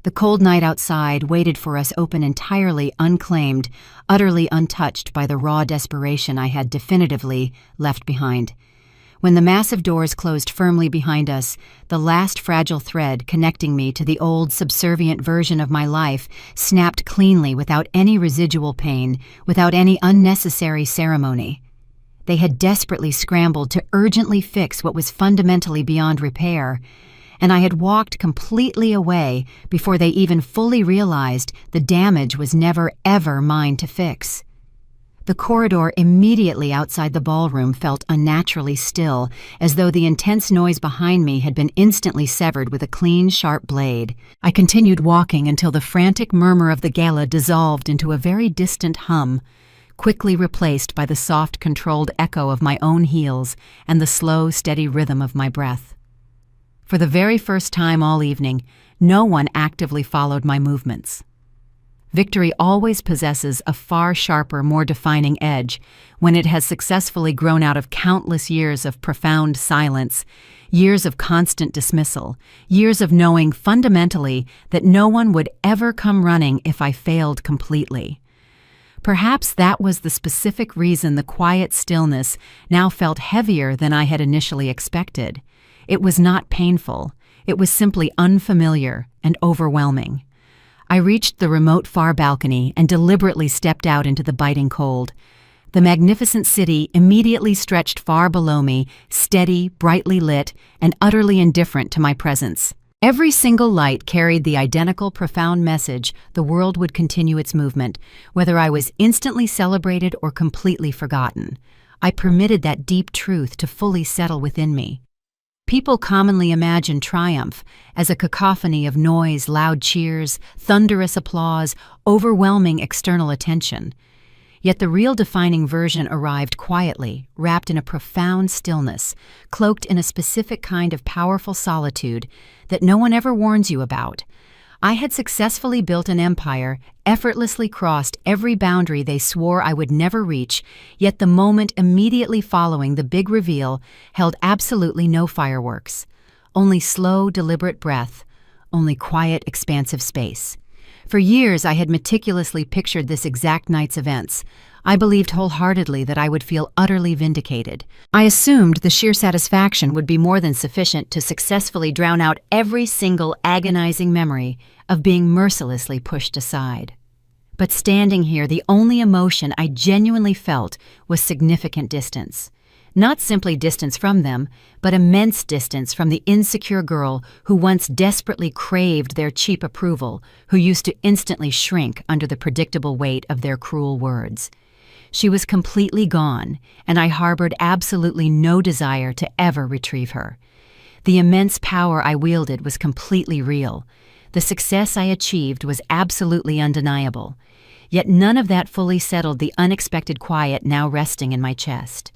The cold night outside waited for us open entirely unclaimed, utterly untouched by the raw desperation I had definitively left behind. When the massive doors closed firmly behind us, the last fragile thread connecting me to the old subservient version of my life snapped cleanly without any residual pain, without any unnecessary ceremony. They had desperately scrambled to urgently fix what was fundamentally beyond repair, and I had walked completely away before they even fully realized the damage was never ever mine to fix. The corridor immediately outside the ballroom felt unnaturally still, as though the intense noise behind me had been instantly severed with a clean, sharp blade. I continued walking until the frantic murmur of the Gala dissolved into a very distant hum, quickly replaced by the soft, controlled echo of my own heels and the slow, steady rhythm of my breath. For the very first time all evening, no one actively followed my movements. Victory always possesses a far sharper, more defining edge when it has successfully grown out of countless years of profound silence, years of constant dismissal, years of knowing fundamentally that no one would ever come running if I failed completely. Perhaps that was the specific reason the quiet stillness now felt heavier than I had initially expected. It was not painful. It was simply unfamiliar and overwhelming. I reached the remote far balcony and deliberately stepped out into the biting cold. The magnificent city immediately stretched far below me, steady, brightly lit, and utterly indifferent to my presence. Every single light carried the identical profound message the world would continue its movement, whether I was instantly celebrated or completely forgotten. I permitted that deep truth to fully settle within me. People commonly imagine triumph as a cacophony of noise, loud cheers, thunderous applause, overwhelming external attention. Yet the real defining version arrived quietly, wrapped in a profound stillness, cloaked in a specific kind of powerful solitude that no one ever warns you about. I had successfully built an empire, effortlessly crossed every boundary they swore I would never reach, yet the moment immediately following the big reveal held absolutely no fireworks. Only slow, deliberate breath, only quiet, expansive space. For years I had meticulously pictured this exact night's events. I believed wholeheartedly that I would feel utterly vindicated. I assumed the sheer satisfaction would be more than sufficient to successfully drown out every single agonizing memory of being mercilessly pushed aside. But standing here, the only emotion I genuinely felt was significant distance. Not simply distance from them, but immense distance from the insecure girl who once desperately craved their cheap approval, who used to instantly shrink under the predictable weight of their cruel words. She was completely gone, and I harbored absolutely no desire to ever retrieve her. The immense power I wielded was completely real. The success I achieved was absolutely undeniable. Yet none of that fully settled the unexpected quiet now resting in my chest.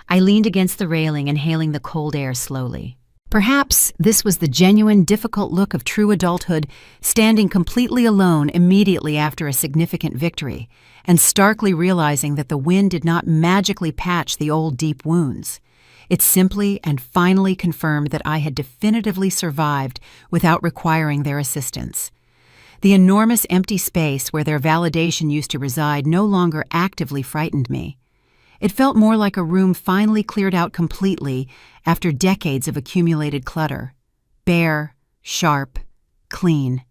I leaned against the railing, inhaling the cold air slowly. Perhaps this was the genuine, difficult look of true adulthood, standing completely alone immediately after a significant victory, and starkly realizing that the wind did not magically patch the old deep wounds. It simply and finally confirmed that I had definitively survived without requiring their assistance. The enormous empty space where their validation used to reside no longer actively frightened me. It felt more like a room finally cleared out completely after decades of accumulated clutter. Bare, sharp, clean.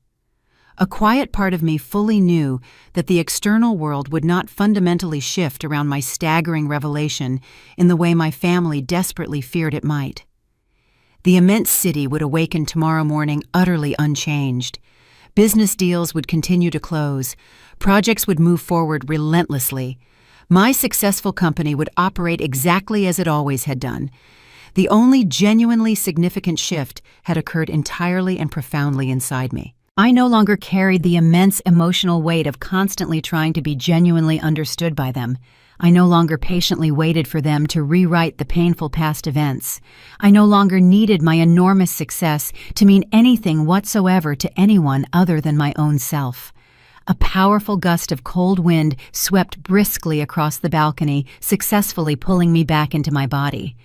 A quiet part of me fully knew that the external world would not fundamentally shift around my staggering revelation in the way my family desperately feared it might. The immense city would awaken tomorrow morning utterly unchanged. Business deals would continue to close. Projects would move forward relentlessly. My successful company would operate exactly as it always had done. The only genuinely significant shift had occurred entirely and profoundly inside me. I no longer carried the immense emotional weight of constantly trying to be genuinely understood by them. I no longer patiently waited for them to rewrite the painful past events. I no longer needed my enormous success to mean anything whatsoever to anyone other than my own self. A powerful gust of cold wind swept briskly across the balcony, successfully pulling me back into my body.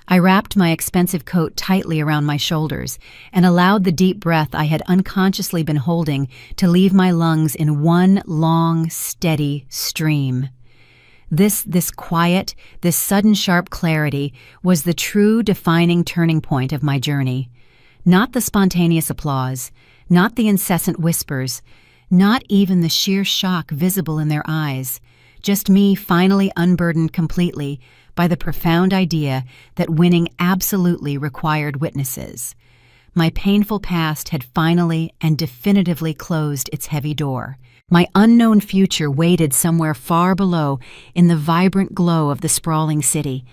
I wrapped my expensive coat tightly around my shoulders and allowed the deep breath I had unconsciously been holding to leave my lungs in one long, steady stream. This quiet, this sudden sharp clarity was the true defining turning point of my journey. Not the spontaneous applause, not the incessant whispers, not even the sheer shock visible in their eyes, just me finally unburdened completely by the profound idea that winning absolutely required witnesses. My painful past had finally and definitively closed its heavy door. My unknown future waited somewhere far below in the vibrant glow of the sprawling city,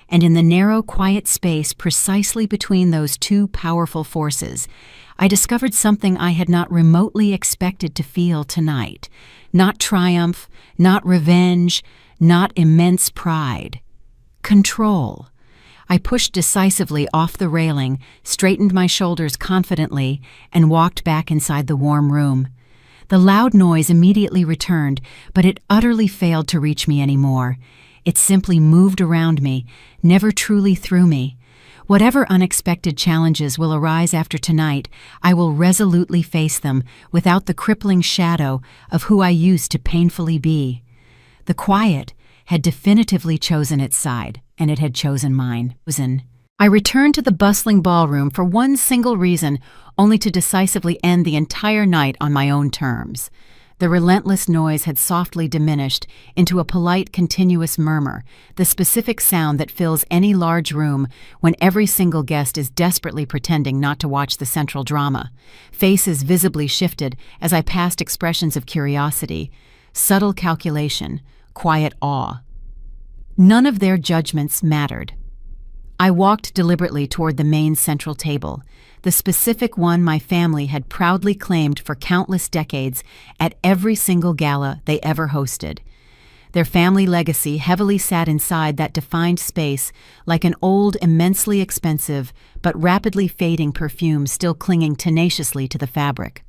and in the narrow, quiet space precisely between those two powerful forces, I discovered something I had not remotely expected to feel tonight. Not triumph, not revenge, not immense pride. Control. I pushed decisively off the railing, straightened my shoulders confidently, and walked back inside the warm room. The loud noise immediately returned, but it utterly failed to reach me anymore. It simply moved around me, never truly through me. Whatever unexpected challenges will arise after tonight, I will resolutely face them without the crippling shadow of who I used to painfully be. The quiet had definitively chosen its side, and it had chosen mine. I returned to the bustling ballroom for one single reason, only to decisively end the entire night on my own terms. The relentless noise had softly diminished into a polite, continuous murmur, the specific sound that fills any large room when every single guest is desperately pretending not to watch the central drama. Faces visibly shifted as I passed expressions of curiosity, subtle calculation, quiet awe. None of their judgments mattered. I walked deliberately toward the main central table, the specific one my family had proudly claimed for countless decades at every single gala they ever hosted. Their family legacy heavily sat inside that defined space like an old, immensely expensive, but rapidly fading perfume still clinging tenaciously to the fabric.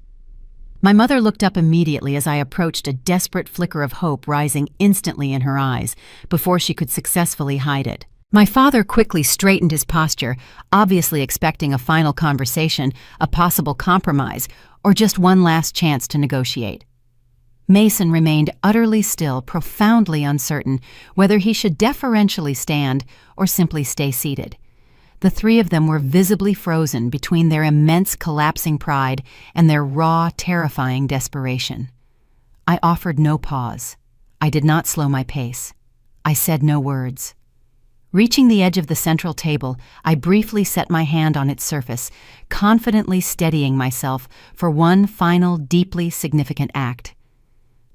My mother looked up immediately as I approached, a desperate flicker of hope rising instantly in her eyes before she could successfully hide it. My father quickly straightened his posture, obviously expecting a final conversation, a possible compromise, or just one last chance to negotiate. Mason remained utterly still, profoundly uncertain whether he should deferentially stand or simply stay seated. The three of them were visibly frozen between their immense collapsing pride and their raw, terrifying desperation. I offered no pause. I did not slow my pace. I said no words. Reaching the edge of the central table, I briefly set my hand on its surface, confidently steadying myself for one final, deeply significant act.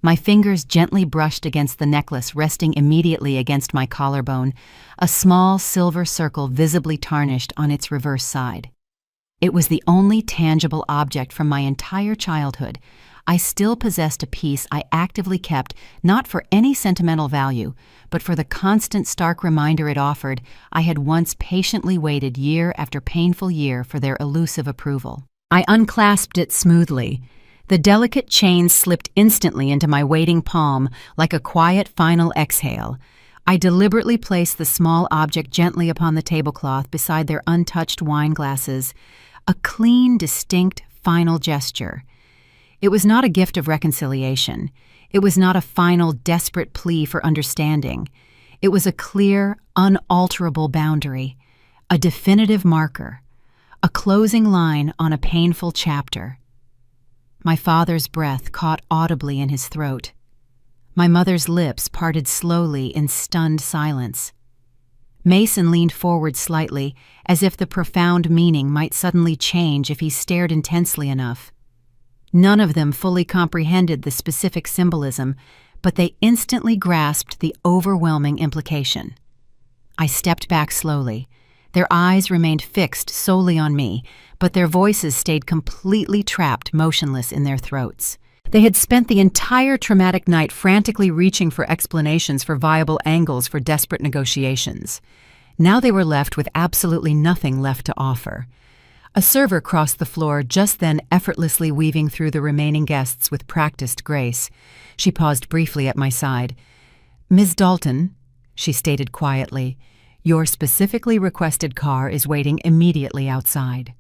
My fingers gently brushed against the necklace resting immediately against my collarbone, a small silver circle visibly tarnished on its reverse side. It was the only tangible object from my entire childhood. I still possessed a piece I actively kept, not for any sentimental value, but for the constant stark reminder it offered. I had once patiently waited year after painful year for their elusive approval. I unclasped it smoothly. The delicate chain slipped instantly into my waiting palm like a quiet final exhale. I deliberately placed the small object gently upon the tablecloth beside their untouched wine glasses, a clean, distinct, final gesture. It was not a gift of reconciliation. It was not a final, desperate plea for understanding. It was a clear, unalterable boundary, a definitive marker, a closing line on a painful chapter. My father's breath caught audibly in his throat. My mother's lips parted slowly in stunned silence. Mason leaned forward slightly, as if the profound meaning might suddenly change if he stared intensely enough. None of them fully comprehended the specific symbolism, but they instantly grasped the overwhelming implication. I stepped back slowly. Their eyes remained fixed solely on me, but their voices stayed completely trapped, motionless in their throats. They had spent the entire traumatic night frantically reaching for explanations for viable angles for desperate negotiations. Now they were left with absolutely nothing left to offer. A server crossed the floor just then, effortlessly weaving through the remaining guests with practiced grace. She paused briefly at my side. "Ms. Dalton," she stated quietly, "your specifically requested car is waiting immediately outside."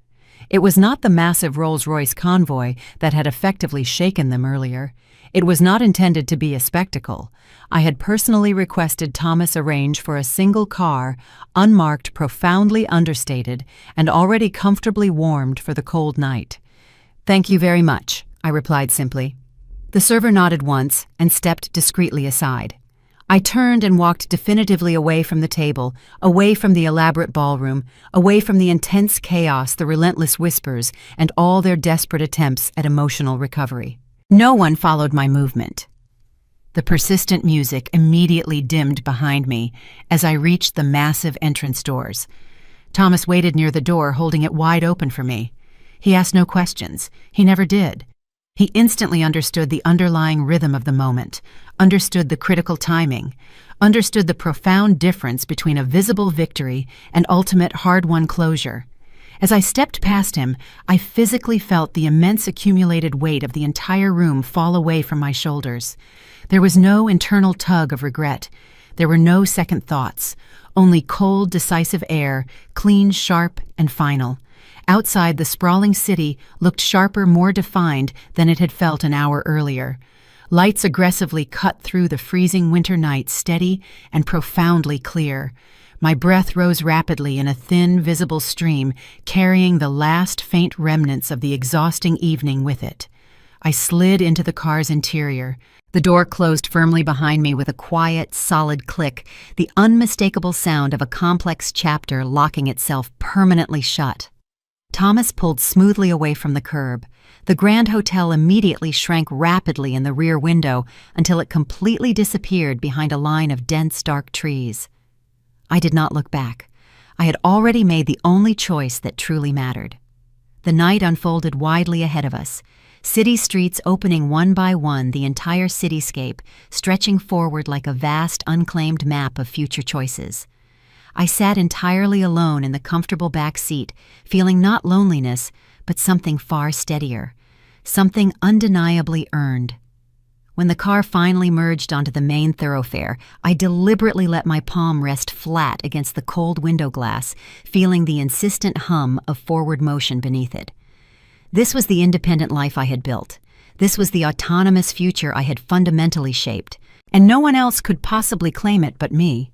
It was not the massive Rolls-Royce convoy that had effectively shaken them earlier. It was not intended to be a spectacle. I had personally requested Thomas arrange for a single car, unmarked, profoundly understated, and already comfortably warmed for the cold night. "Thank you very much," I replied simply. The server nodded once and stepped discreetly aside. I turned and walked definitively away from the table, away from the elaborate ballroom, away from the intense chaos, the relentless whispers, and all their desperate attempts at emotional recovery. No one followed my movement. The persistent music immediately dimmed behind me as I reached the massive entrance doors. Thomas waited near the door, holding it wide open for me. He asked no questions. He never did. He instantly understood the underlying rhythm of the moment, understood the critical timing, understood the profound difference between a visible victory and ultimate hard-won closure. As I stepped past him, I physically felt the immense accumulated weight of the entire room fall away from my shoulders. There was no internal tug of regret. There were no second thoughts, only cold, decisive air, clean, sharp, and final. Outside, the sprawling city looked sharper, more defined than it had felt an hour earlier. Lights aggressively cut through the freezing winter night, steady and profoundly clear. My breath rose rapidly in a thin, visible stream, carrying the last faint remnants of the exhausting evening with it. I slid into the car's interior. The door closed firmly behind me with a quiet, solid click, the unmistakable sound of a complex chapter locking itself permanently shut. Thomas pulled smoothly away from the curb. The Grand Hotel immediately shrank rapidly in the rear window until it completely disappeared behind a line of dense, dark trees. I did not look back. I had already made the only choice that truly mattered. The night unfolded widely ahead of us, city streets opening one by one, the entire cityscape stretching forward like a vast, unclaimed map of future choices. I sat entirely alone in the comfortable back seat, feeling not loneliness, but something far steadier, something undeniably earned. When the car finally merged onto the main thoroughfare, I deliberately let my palm rest flat against the cold window glass, feeling the insistent hum of forward motion beneath it. This was the independent life I had built. This was the autonomous future I had fundamentally shaped, and no one else could possibly claim it but me.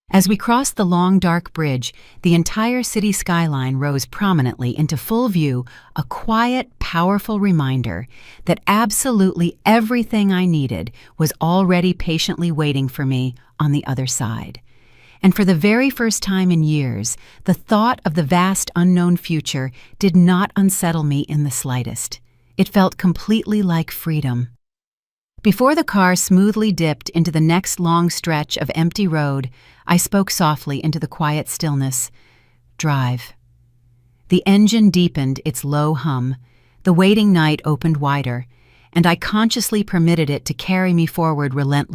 As we crossed the long, dark bridge, the entire city skyline rose prominently into full view, a quiet, powerful reminder that absolutely everything I needed was already patiently waiting for me on the other side. And for the very first time in years, the thought of the vast unknown future did not unsettle me in the slightest. It felt completely like freedom. Before the car smoothly dipped into the next long stretch of empty road, I spoke softly into the quiet stillness. "Drive." The engine deepened its low hum. The waiting night opened wider, and I consciously permitted it to carry me forward relentlessly.